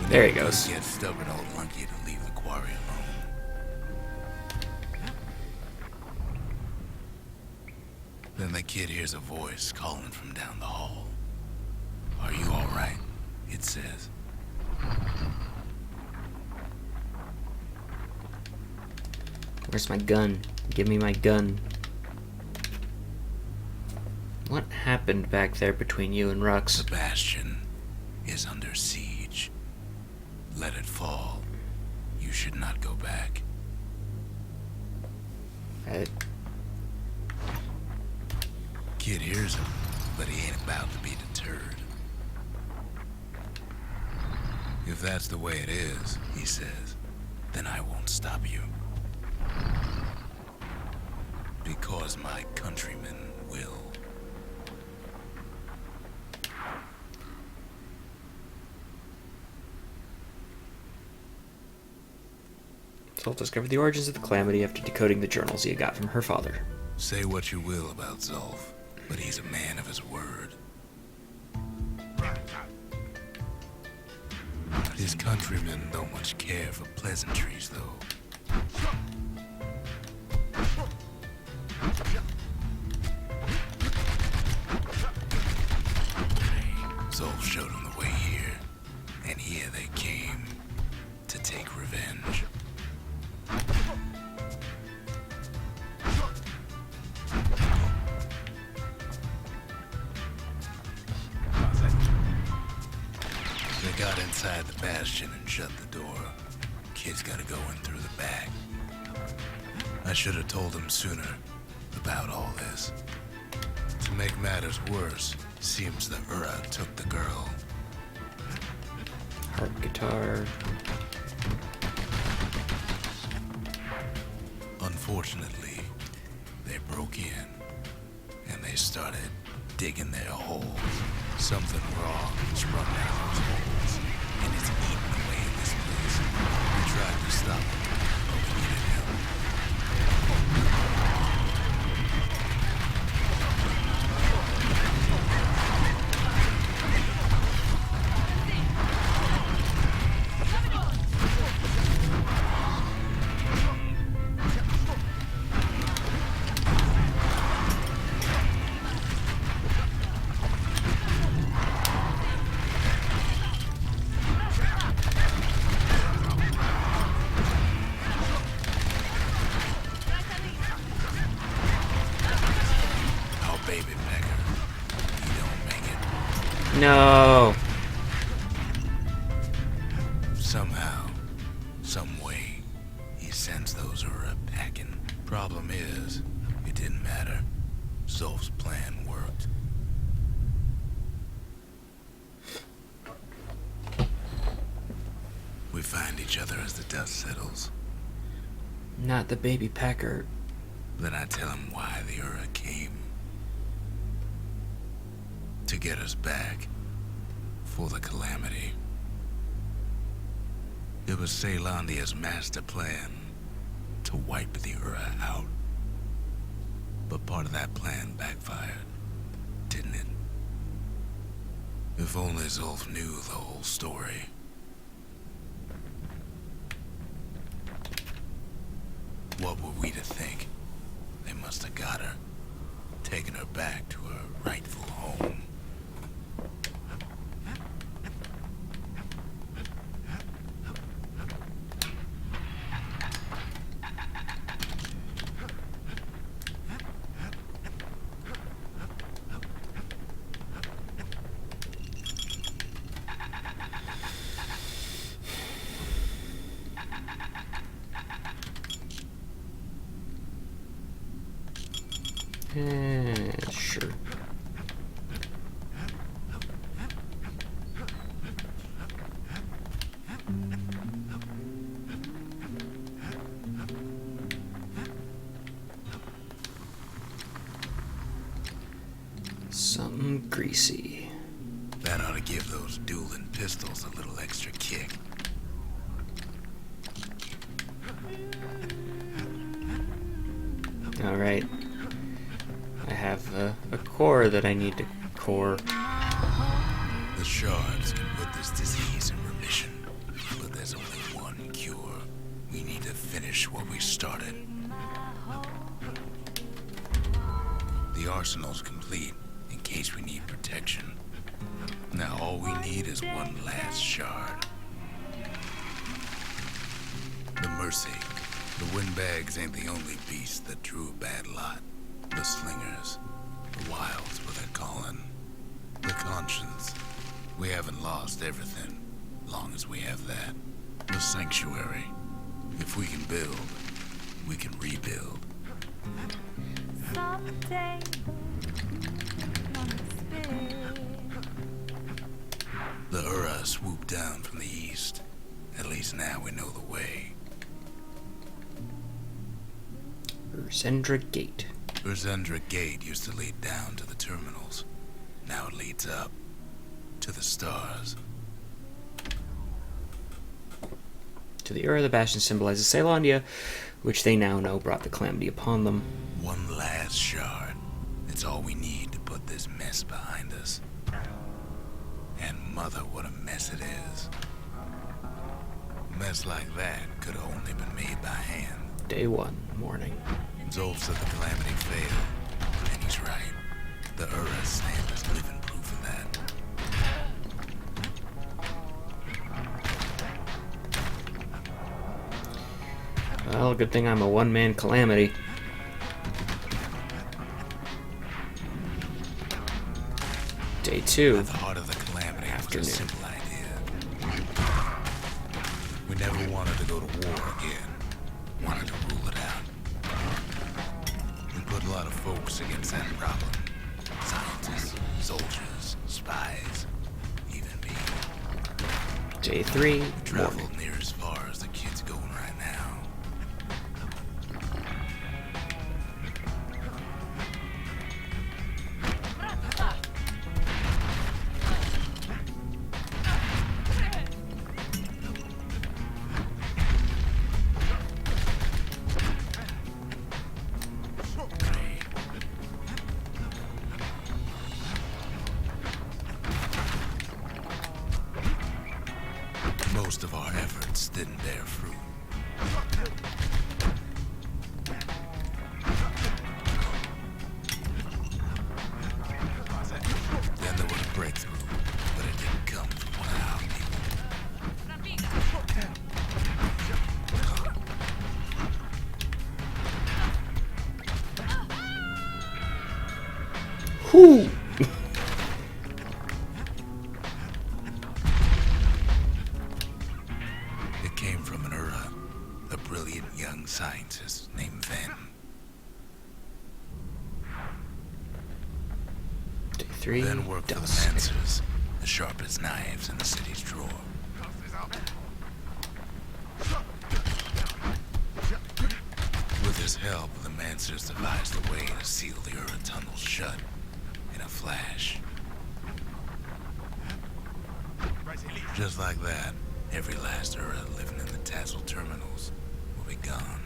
There he goes. Get stubborn old monkey to leave the quarry alone. Then the kid hears a voice calling from down the hall. Are you all right? It says. Where's my gun? Give me my gun. What happened back there between you and Rux? The Bastion is under siege. Let it fall. You should not go back. Kid hears him, but he ain't about to be deterred. If that's the way it is, he says, then I won't stop you. Because my countrymen will. Zolf discovered the origins of the calamity after decoding the journals he had got from her father. Say what you will about Zolf, but he's a man of his word. His countrymen don't much care for pleasantries, though. Zolf showed him the way here, and here they came to take revenge. They got inside the Bastion and shut the door. Kid's gotta go in through the back. I should have told him sooner about all this. To make matters worse, seems the Ura took the girl. Harp guitar. Unfortunately, they broke in, and they started digging their holes. Something wrong sprung out of those holes, and it's eating away at this place. We tried to stop it, but we needed help. No. Somehow, some way, he sends those Ura packing. Problem is, it didn't matter. Zolf's plan worked. We find each other as the dust settles. Not the baby Packer. Then I tell him why the Ura came. To get us back. For the calamity. It was Caelondia's master plan to wipe the Ura out. But part of that plan backfired, didn't it? If only Zolf knew the whole story. What were we to think? They must have got her, taken her back to her rightful home. Sure. Something greasy. That ought to give those dueling pistols a little extra kick. All right. I have a core that I need to core. The shards can put this disease in remission. finish what we started. The arsenal's complete in case we need protection. Now all we need is one last shard. The Mercy. The windbags ain't the only beast that drew a bad lot. The Slingers. The Wilds, what they're calling. The Conscience. We haven't lost everything, long as we have that. The Sanctuary. If we can build, we can rebuild. Someday on the spit. The Ura swooped down from the east. At least now we know the way. Urzendra Gate. Urzendra Gate used to lead down to the terminals. Now it leads up to the stars. To the Ura, the Bastion symbolizes Caelondia, which they now know brought the calamity upon them. One last shard. It's all we need to put this mess behind us. And mother, what a mess it is. A mess like that could have only been made by hand. Day 1, morning. Zolf said the calamity failed, and he's right. The Ura stand is living proof of that. Well, good thing I'm a one-man calamity. Day 2. At the heart of the calamity Afternoon. was a simple idea. We never wanted to go to war again. Wanted to rule it out. We put a lot of folks against that problem. Scientists, soldiers, spies, even me. Day 3, morning. Traveled near as far as the kid's going right now. Most of our efforts didn't bear fruit. Then there was a breakthrough, but it didn't come from one of our people. Whoo! It came from an Ura, a brilliant young scientist named Ven. Day 3, Ven worked for the dusk. Mancers, the sharpest knives in the city's drawer. With his help, the Mancers devised a way to seal the Ura tunnels shut in a flash. Just like that, every last Ura living in the Tassel terminals will be gone.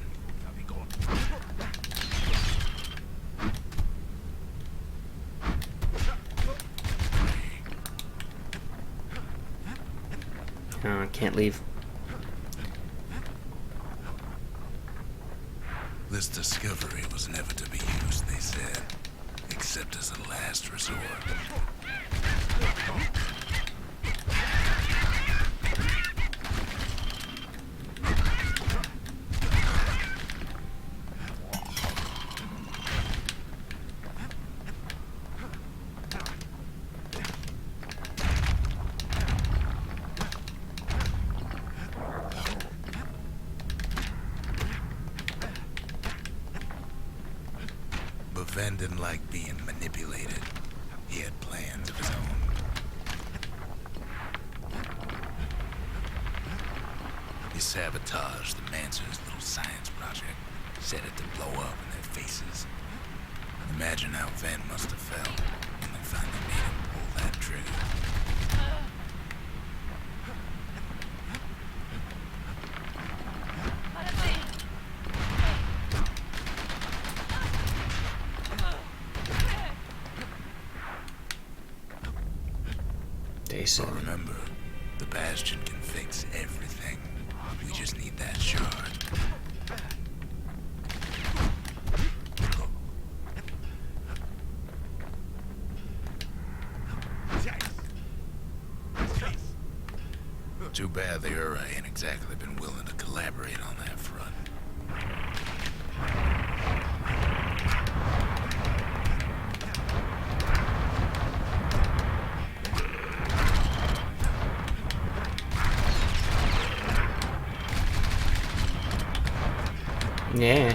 I can't leave. This discovery was never to be used, they said, except as a last resort. But Ven didn't like being manipulated. He had plans of his own. He sabotaged the Mancer's little science project, set it to blow up in their faces. Imagine how Ven must have felt when they finally made him pull that trigger. Day But 7. remember, the Bastion can fix everything. We just need that shard. Too bad the Ura ain't exactly been willing to collaborate on that front. Yeah.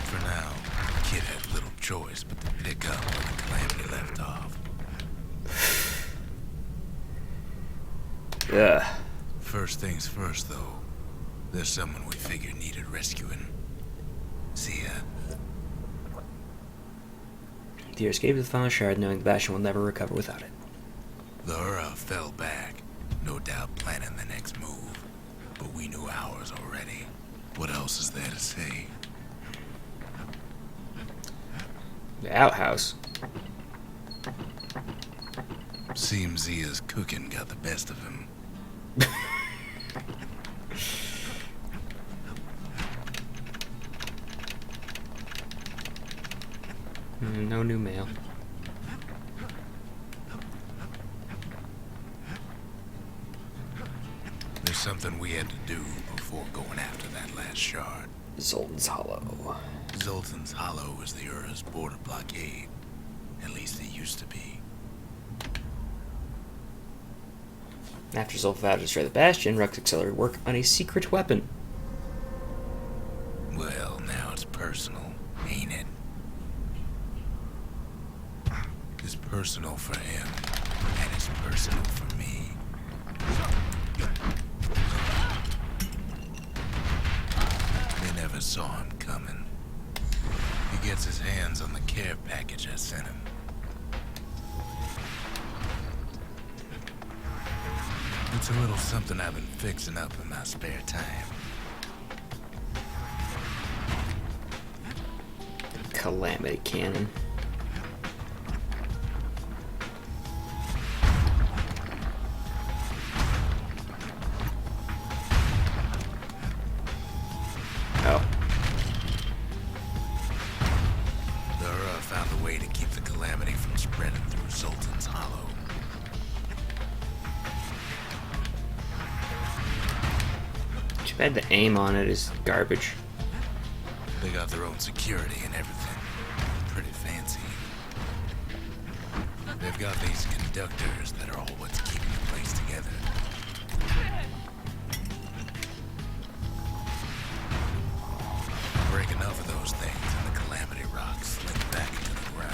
For now, the kid had little choice but to pick up where the Calamity left off. Ugh. First things first, though. There's someone we figured needed rescuing. Zia. The escaped the final shard, knowing the Bastion will never recover without it. The Ura fell back, no doubt planning the next move. But we knew ours already. What else is there to say? The outhouse. Seems Zia's cooking got the best of him. No new mail. There's something we had to do before going after that last shard. Zoltan's Hollow. Zoltan's Hollow is the Ura's border blockade. At least it used to be. After Zolf vowed to destroy the Bastion, Rux accelerated work on a secret weapon. Well, now it's personal, ain't it? It's personal for him, and it's personal for me. They never saw him coming. He gets his hands on the care package I sent him. It's a little something I've been fixing up in my spare time. Calamity Cannon. Oh. The Ura found a way to keep the Calamity from spreading through Zoltan's Hollow. Too bad the aim on it is garbage. They got their own security and everything. Pretty fancy. They've got these conductors that are all what's keeping the place together. Break enough of those things and the Calamity rocks slip back into the ground.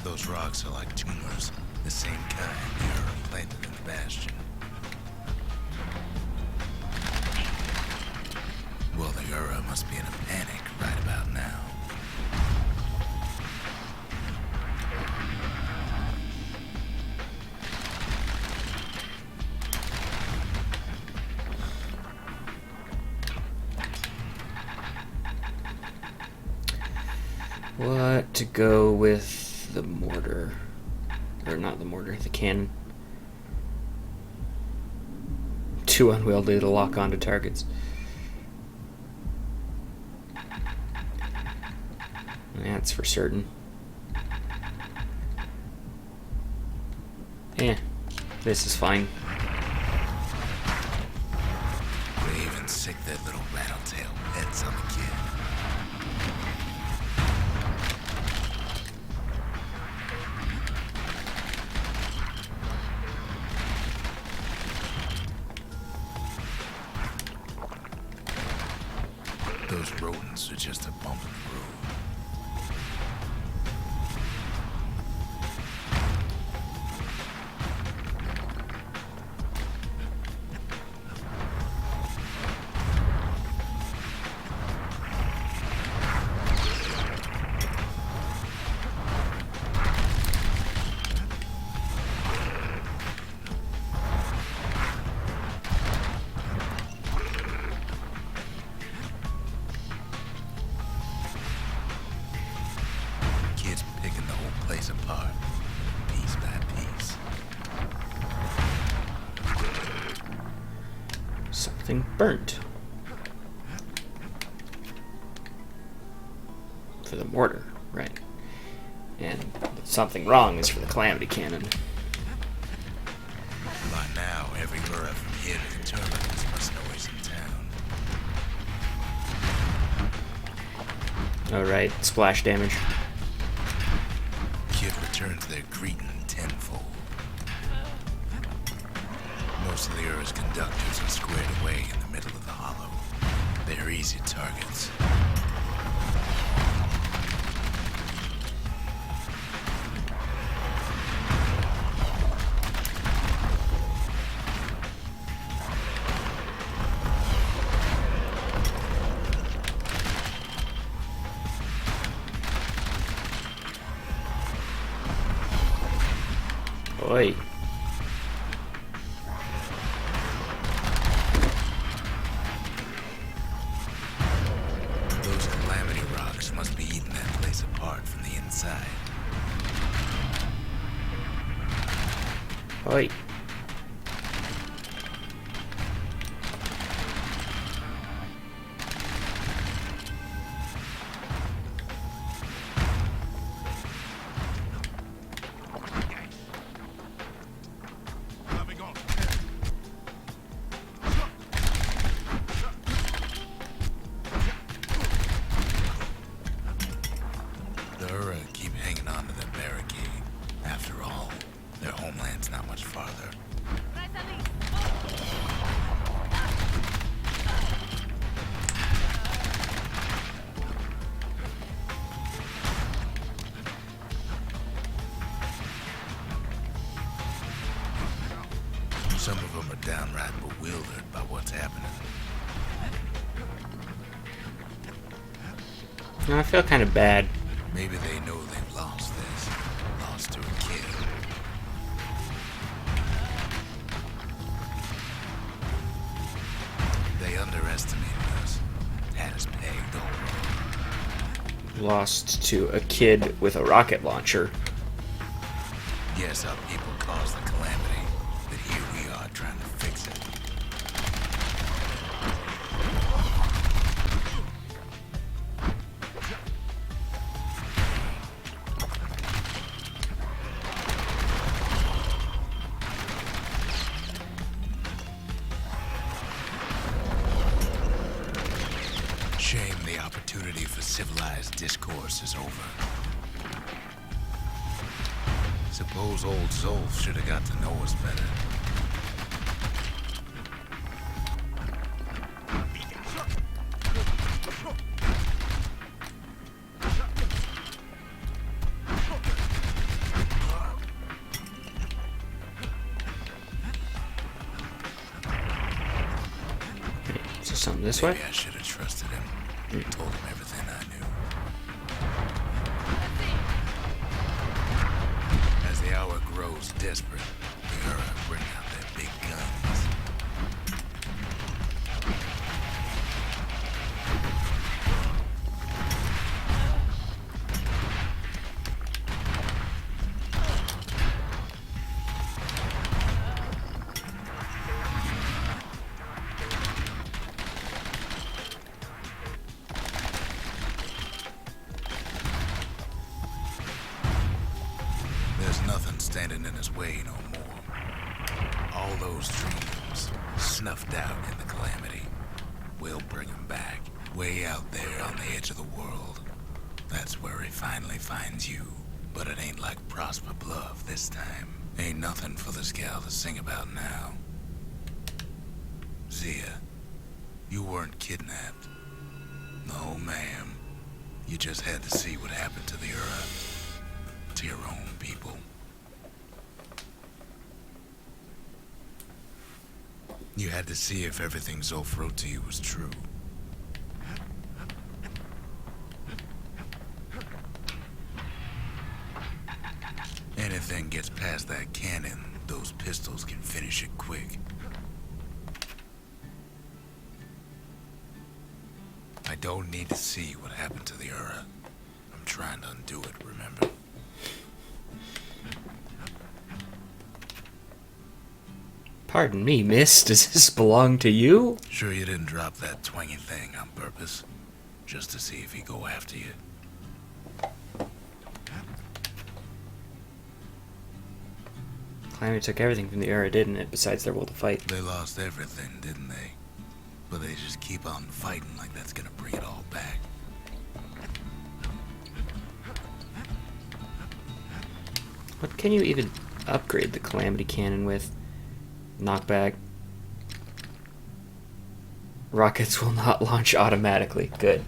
Those rocks are like tumors, the same kind the Ura planted in the Bastion. Well, the Ura must be in a panic right about now. What to go with the mortar? Or not the mortar, the cannon. Too unwieldy to lock onto targets. That's for certain. Yeah, this is fine. They even sick that little rattletail pets on the kid. Those rodents are just a bump in the road. something burnt. For the mortar, right. And something wrong is for the calamity cannon. By now, every Ura from here to the terminals must know he's in town. Alright, splash damage. Kid returns their greeting tenfold. Most of the Ura's conductors are squared away in the middle of the hollow. They're easy targets. Oi. Those calamity rocks must be eating that place apart from the inside. Oi. The Ura keep hanging on to their barricade. After all, their homeland's not much farther. Some of them are downright bewildered by what's happening. I feel kind of bad. Maybe they know they've lost this. Lost to a kid. They underestimated us. Had us pegged all wrong. Lost to a kid with a rocket launcher. Guess our people caused the calamity, but here we are trying to fix it. Shame the opportunity for civilized discourse is over. Suppose old Zolf should have got to know us better. Is there something this way? Maybe I should have trusted him. Told him everything I knew. As the hour grows desperate, the Ura bring out their big guns. There's nothing standing in his way no more. All those dreams snuffed out in the calamity. We'll bring him back, way out there on the edge of the world. That's where he finally finds you. But it ain't like Prosper Bluff this time. Ain't nothing for this gal to sing about now. Zia, you weren't kidnapped. No, ma'am. You just had to see what happened to the Ura. To your own people. You had to see if everything Zolf wrote to you was true. Anything gets past that cannon, those pistols can finish it quick. I don't need to see what happened to the Ura. I'm trying to undo it, remember? Pardon me, miss. Does this belong to you? Sure you didn't drop that twangy thing on purpose? Just to see if he'd go after you? Calamity took everything from the era, didn't it? Besides their will to fight. They lost everything, didn't they? But they just keep on fighting like that's gonna bring it all back. What can you even upgrade the Calamity Cannon with? Knockback. Rockets will not launch automatically. Good.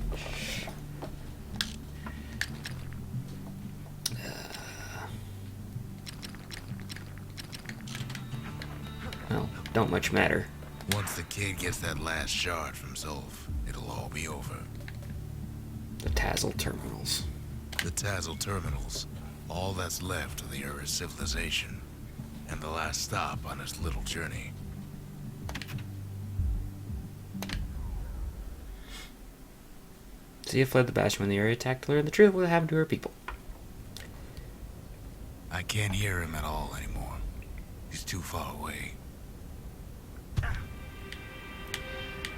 Well, don't much matter. Once the kid gets that last shard from Zolf, it'll all be over. The Tazzle terminals. The Tazzle terminals. All that's left of the Ura's civilization. And the last stop on its little journey. Zia fled the Bastion when the area attacked to learn the truth of what happened to her people. I can't hear him at all anymore. He's too far away.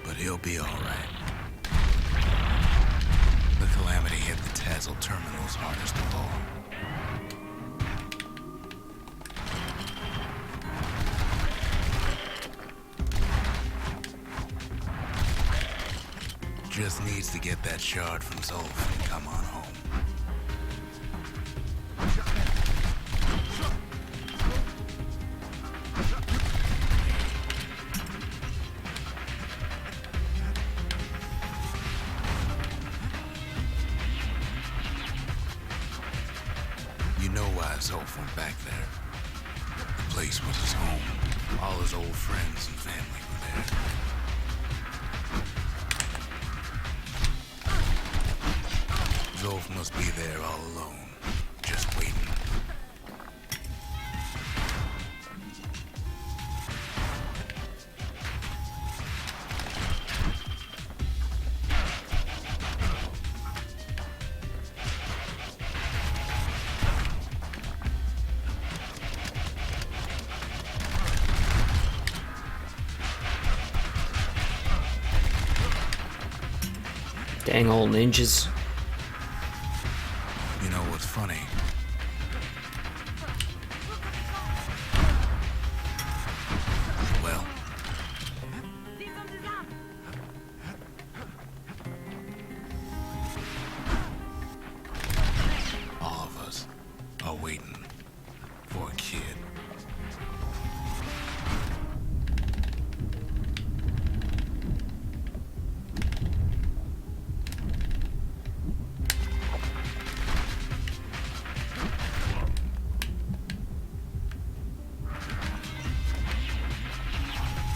But he'll be alright. The Calamity hit the Tazzle terminals hardest of all. Just needs to get that shard from Zolf and come on home. You know why Zolf went back there. The place was his home. All his old friends and family were there. Zolf must be there all alone, just waiting. Dang old ninjas. You know what's funny? Well, all of us are waiting for a kid.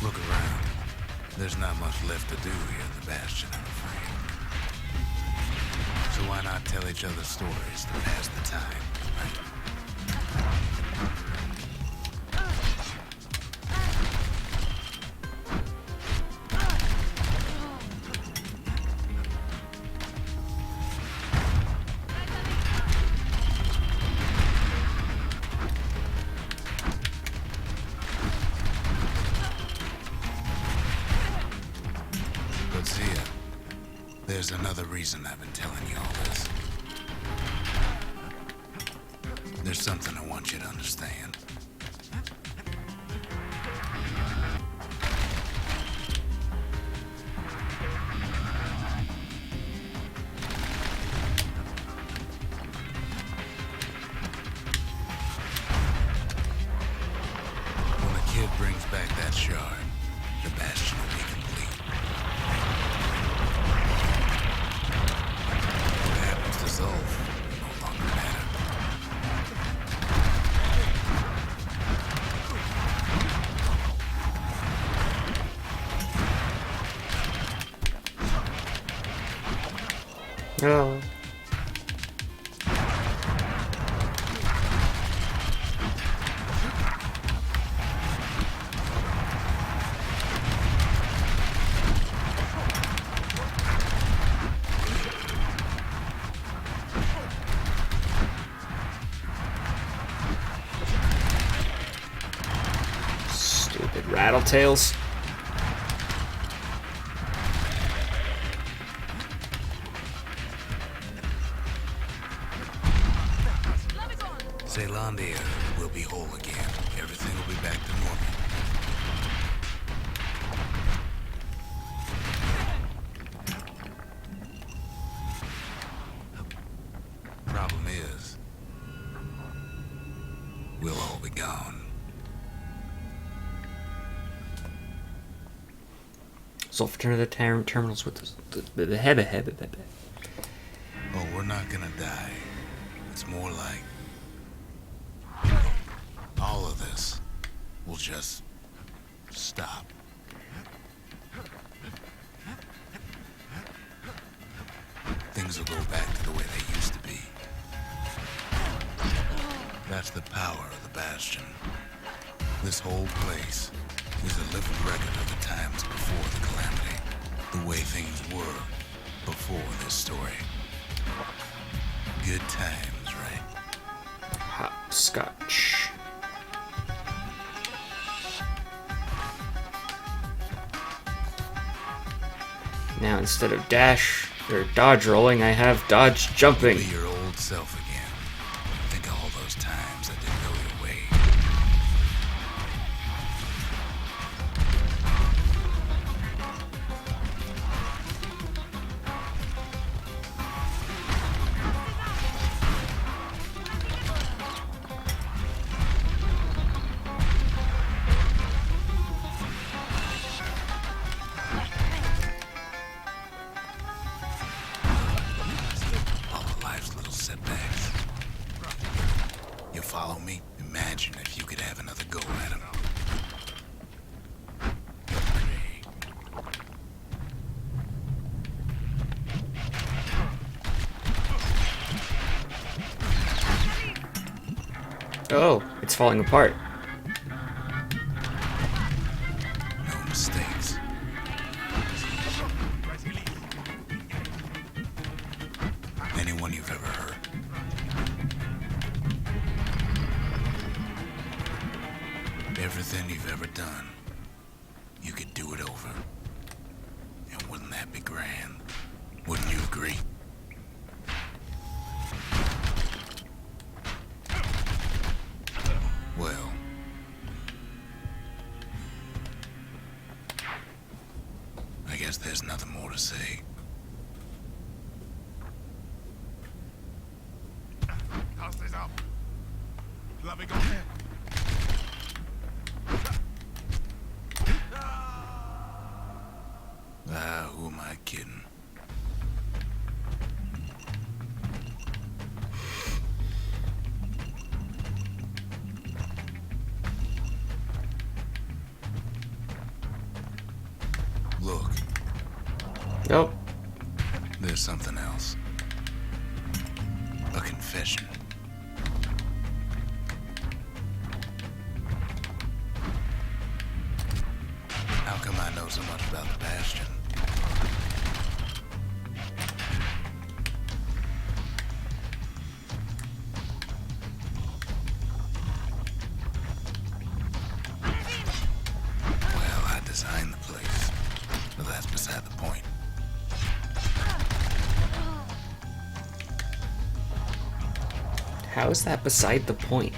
Look around. There's not much left to do here in the Bastion, I'm afraid. So why not tell each other stories to pass the time, right? But Zia, there's another reason I've been telling you all this. There's something I want you to understand. When the kid brings back that shard, the Bastion will be complete. What happens to Zolf will no longer matter. Oh. Stupid. Stupid rattletails. Zealandia will be whole again. Everything will be back to normal. Problem is, we'll all be gone. Zolf returned to the terminals with the Oh, we're not gonna die. It's more like all of this will just stop. Things will go back to the way they used to be. That's the power of the Bastion. This whole place is a living record of the times before the Calamity. The way things were before this story. Good times, right? hopscotch. Now instead of dash or dodge rolling, I have dodge jumping. Be your old self again. Think of all those times that didn't go your way. All of life's little setbacks. You follow me? Imagine if you could have another go at him. Oh, it's falling apart. No mistakes. Anyone you've ever hurt. Everything you've ever done, you could do it over. And wouldn't that be grand? Wouldn't you agree? Well, I guess there's nothing more to say. Taste up. Loving Who am I kidding? Look, Nope. there's something else. A confession. How come I know so much about the Bastion? Well, I designed the place, but that's beside the point. How is that beside the point?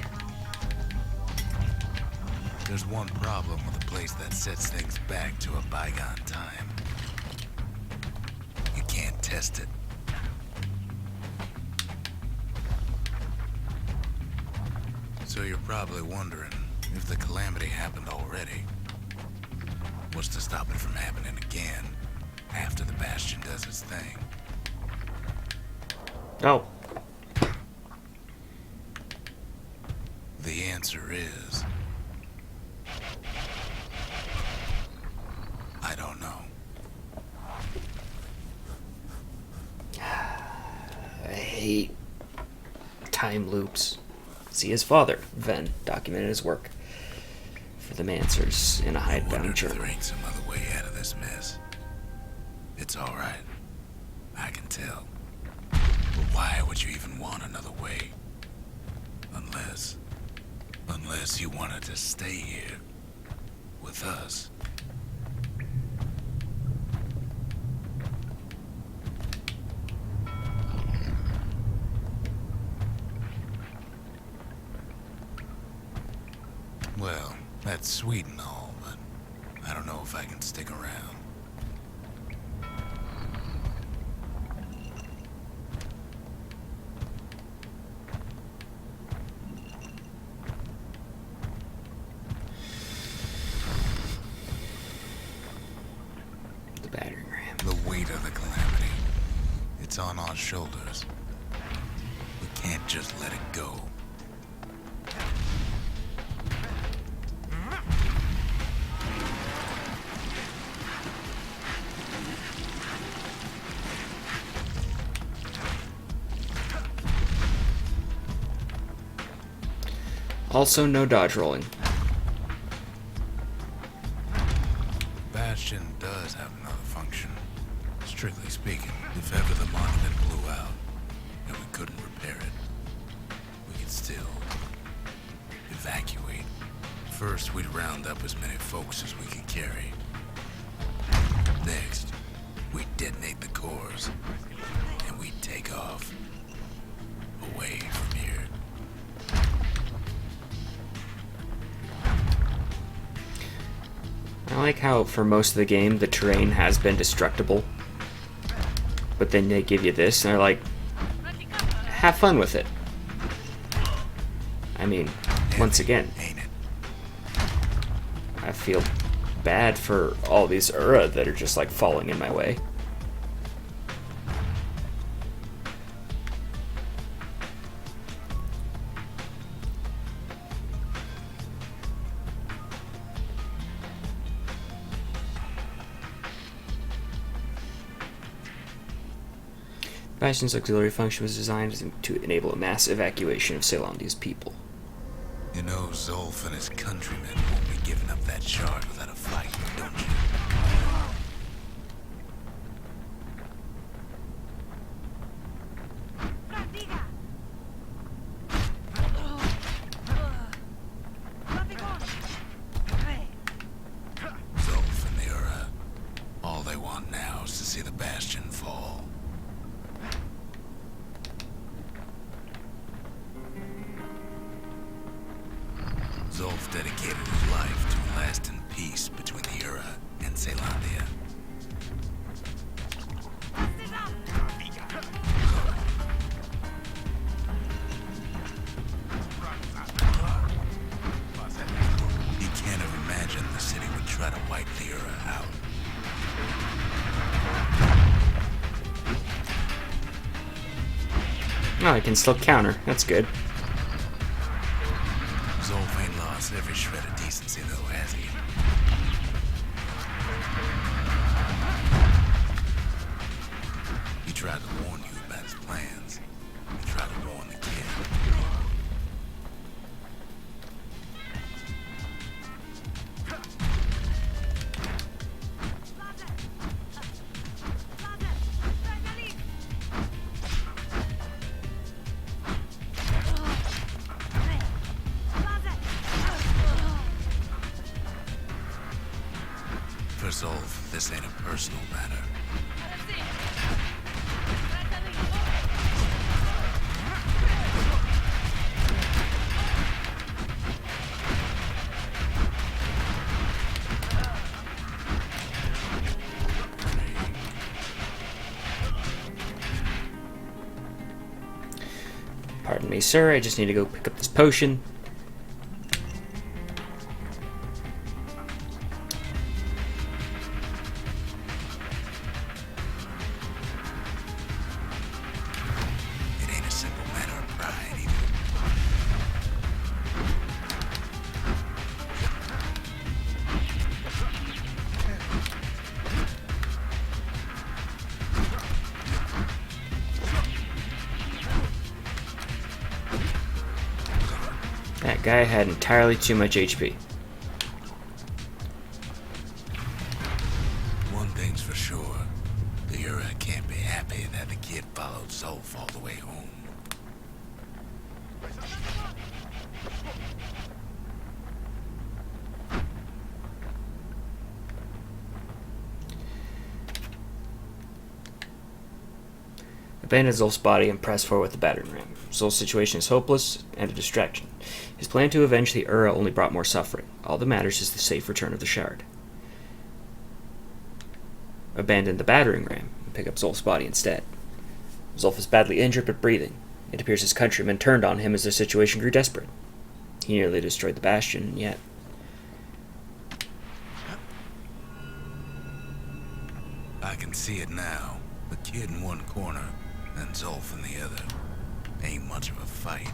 There's one problem with a place that sets things back to a bygone time. You can't test it. So you're probably wondering if the Calamity happened already. What's to stop it from happening again after the Bastion does its thing? Oh. The answer is... I don't know. I hate time loops. See, his father, Ven, documented his work for the Mancers in a I wonder hidebound if journal. there ain't some other way out of this mess. It's all right. I can tell. But why would you even want another way? Unless you wanted to stay here. with us. Well, that's sweet and all, but I don't know if I can stick around. The battering ram. The weight of the calamity. It's on our shoulders. We can't just let it go. Also, no dodge rolling. Bastion does have another function. Strictly speaking, if ever the monument blew out and we couldn't repair it, we could still evacuate. First, we'd round up as many folks as we could carry. Next, we'd detonate the cores, and we'd take off away from here. I like how for most of the game the terrain has been destructible, but then they give you this and they're like, have fun with it. I mean, once again, Ain't it? I feel bad for all these Ura that are just like falling in my way. Bastion's auxiliary function was designed to enable a mass evacuation of Ceylondia's people. You know Zolf and his countrymen won't be giving up that shard without a fight, don't you? Zolf and the Ura, all they want now is to see the Bastion fall. Zolf dedicated his life to a lasting peace between the Ura and Ceylondia. He can't have imagined the city would try to wipe the Ura out. Oh, I can still counter. That's good. Zolf ain't lost every shred of decency, though, has he? He tried to warn you about his plans. He tried to warn the kid. For Zolf, this ain't a personal matter. Pardon me, sir. I just need to go pick up this potion. It ain't a simple matter of pride, either. That guy had entirely too much HP. One thing's for sure. The Ura can't be happy that the kid followed Zolf all the way home. abandon Zolf's body and press forward with the battering ram. Zolf's situation is hopeless and a distraction. His plan to avenge the Ura only brought more suffering. All that matters is the safe return of the shard. Abandon the battering ram and pick up Zolf's body instead. Zolf is badly injured but breathing. It appears his countrymen turned on him as their situation grew desperate. He nearly destroyed the Bastion, and yet... I can see it now. The kid in one corner, and Zolf in the other. Ain't much of a fight.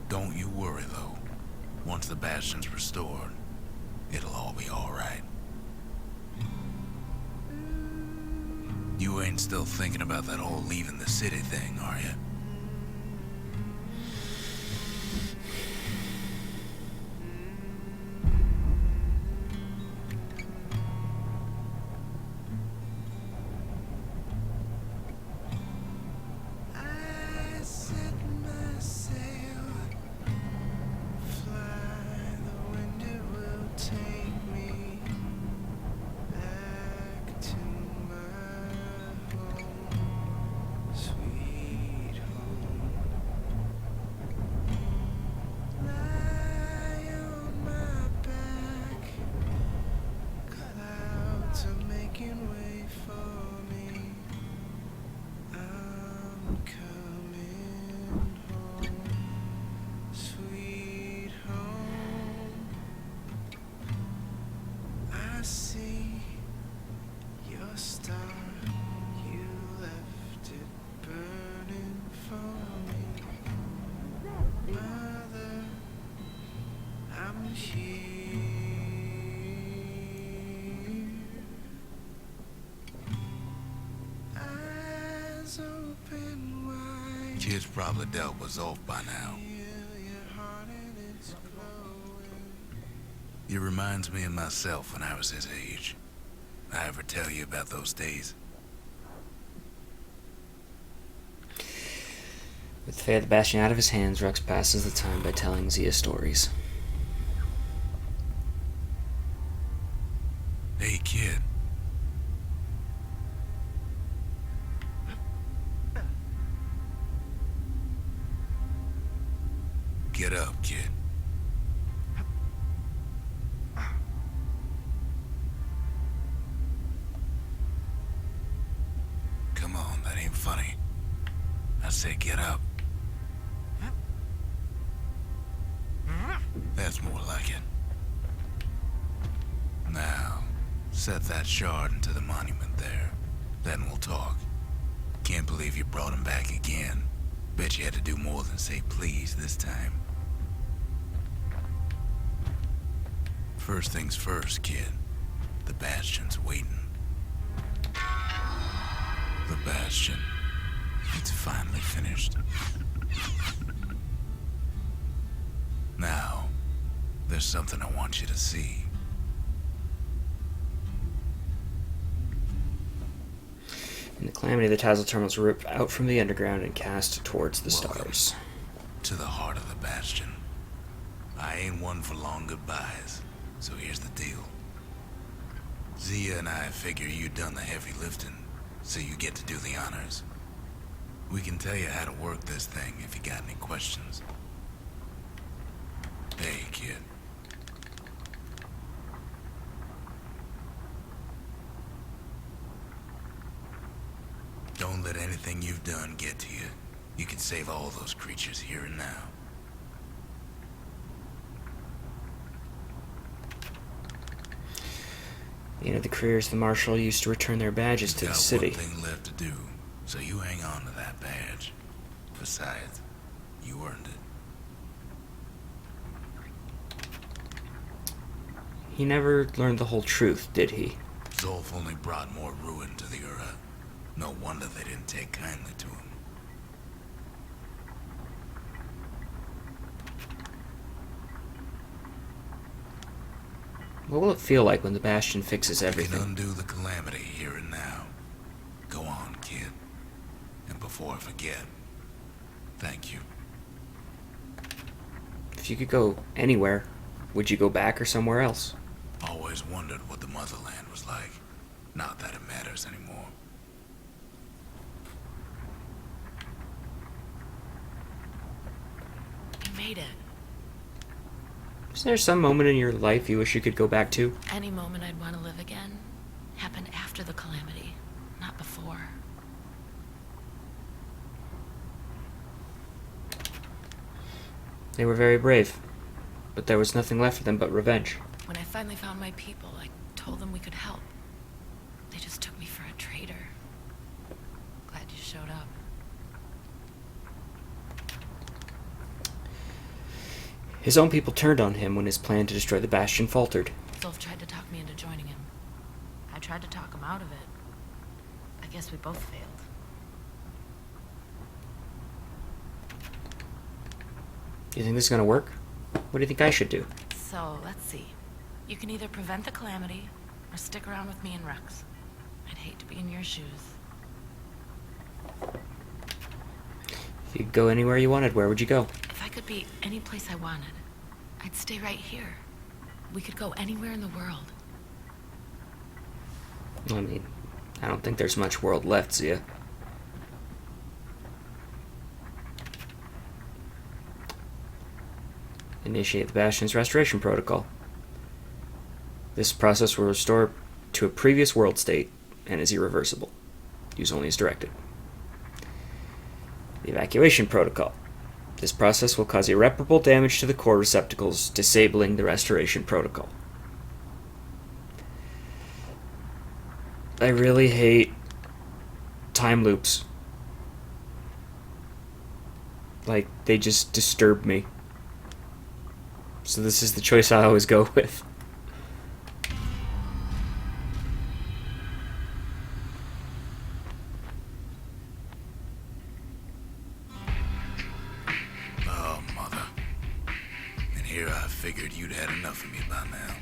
Don't you worry, though. Once the Bastion's restored, it'll all be alright. You ain't still thinking about that whole leaving the city thing, are you? Kid's probably dealt with Zolf by now. It reminds me of myself when I was his age. I ever tell you about those days? With the fate of the Bastion out of his hands, Rux passes the time by telling Zia stories. Hey, kid. Get up, kid. Come on, that ain't funny. I say get up. That's more like it. Now, set that shard into the monument there. Then we'll talk. Can't believe you brought him back again. Bet you had to do more than say please this time. First things first, kid. The Bastion's waiting. The Bastion. It's finally finished. Now, there's something I want you to see. In the calamity, the Tassel terminals were ripped out from the underground and cast towards the Welcome stars. To the heart of the Bastion. I ain't one for long goodbyes, so here's the deal. Zia and I figure you done the heavy lifting, so you get to do the honors. We can tell you how to work this thing if you got any questions. Hey, kid. Don't let anything you've done get to you. You can save all those creatures here and now. The end of the careers, the Marshal used to return their badges to the city. Got one thing left to do, so you hang on to that badge. Besides, you earned it. He never learned the whole truth, did he? Zolf only brought more ruin to the Ura. No wonder they didn't take kindly to him. What will it feel like when the Bastion fixes You everything? can undo the calamity here and now. Go on, kid. And before I forget, thank you. If you could go anywhere, would you go back or somewhere else? Always wondered what the motherland was like. Not that it matters anymore. You made it. Is there some moment in your life you wish you could go back to? Any moment I'd want to live again happened after the calamity, not before. They were very brave, but there was nothing left for them but revenge. When I finally found my people, I told them we could help. They just took me for a traitor. Glad you showed up. His own people turned on him when his plan to destroy the Bastion faltered. Zulf tried to talk me into joining him. I tried to talk him out of it. I guess we both failed. You think this is gonna work? What do you think I should do? So, let's see. You can either prevent the calamity, or stick around with me and Rex. I'd hate to be in your shoes. If you could go anywhere you wanted, where would you go? If I could be any place I wanted, I'd stay right here. We could go anywhere in the world. I mean, I don't think there's much world left, Zia. Initiate the Bastion's restoration protocol. This process will restore to a previous world state and is irreversible. Use only as directed. The evacuation protocol. This process will cause irreparable damage to the core receptacles, disabling the restoration protocol. I really hate time loops. Like, they just disturb me. So this is the choice I always go with. Oh, mother. And here I figured you'd had enough of me by now.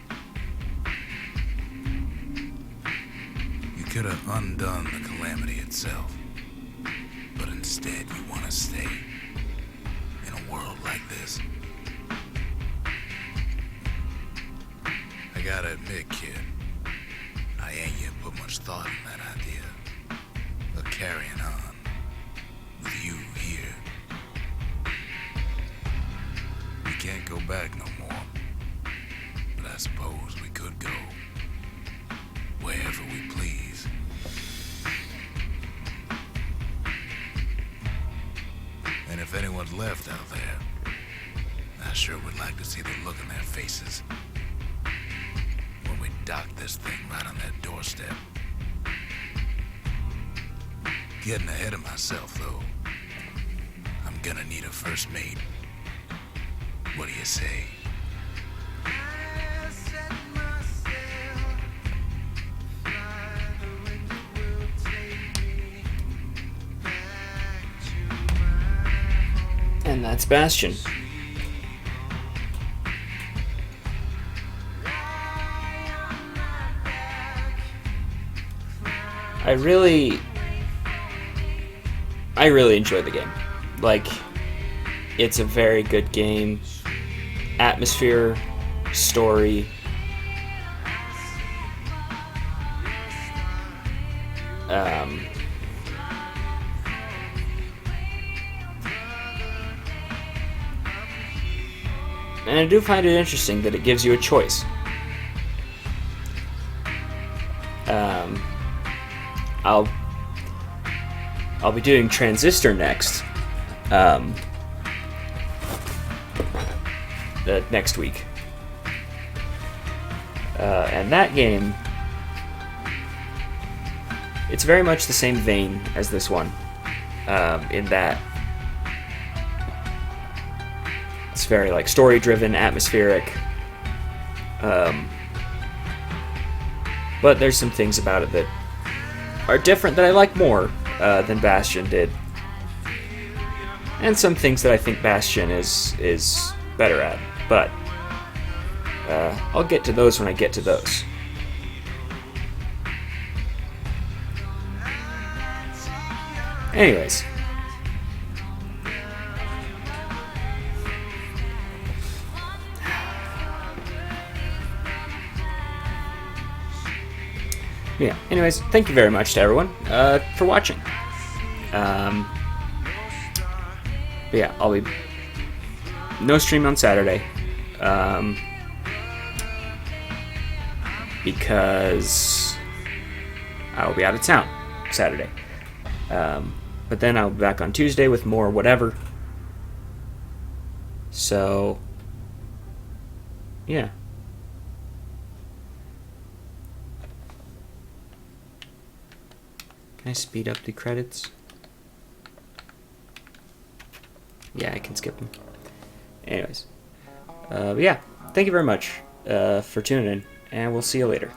You could have undone the calamity itself. But instead you want to stay in a world like this. I gotta admit, kid, I ain't yet put much thought in that idea of carrying on with you here. We can't go back no more, but I suppose we could go wherever we please. And if anyone's left out there, I sure would like to see the look in their faces when we dock this thing right on that doorstep. Getting ahead of myself, though. I'm gonna need a first mate. What do you say? And that's Bastion. I really enjoyed the game. Like, it's a very good game. Atmosphere, story. And I do find it interesting that it gives you a choice. I'll be doing Transistor next. Next week. And that game, it's very much the same vein as this one, in that it's very like story-driven, atmospheric. But there's some things about it that are different that I like more than Bastion did, and some things that I think Bastion is better at. But I'll get to those when I get to those. Anyways. Yeah. Anyways, thank you very much to everyone for watching. But yeah, I'll be no stream on Saturday because I will be out of town Saturday. But then I'll be back on Tuesday with more whatever. So yeah. Can I speed up the credits? Yeah, I can skip them. Anyways. But yeah, thank you very much for tuning in, and we'll see you later.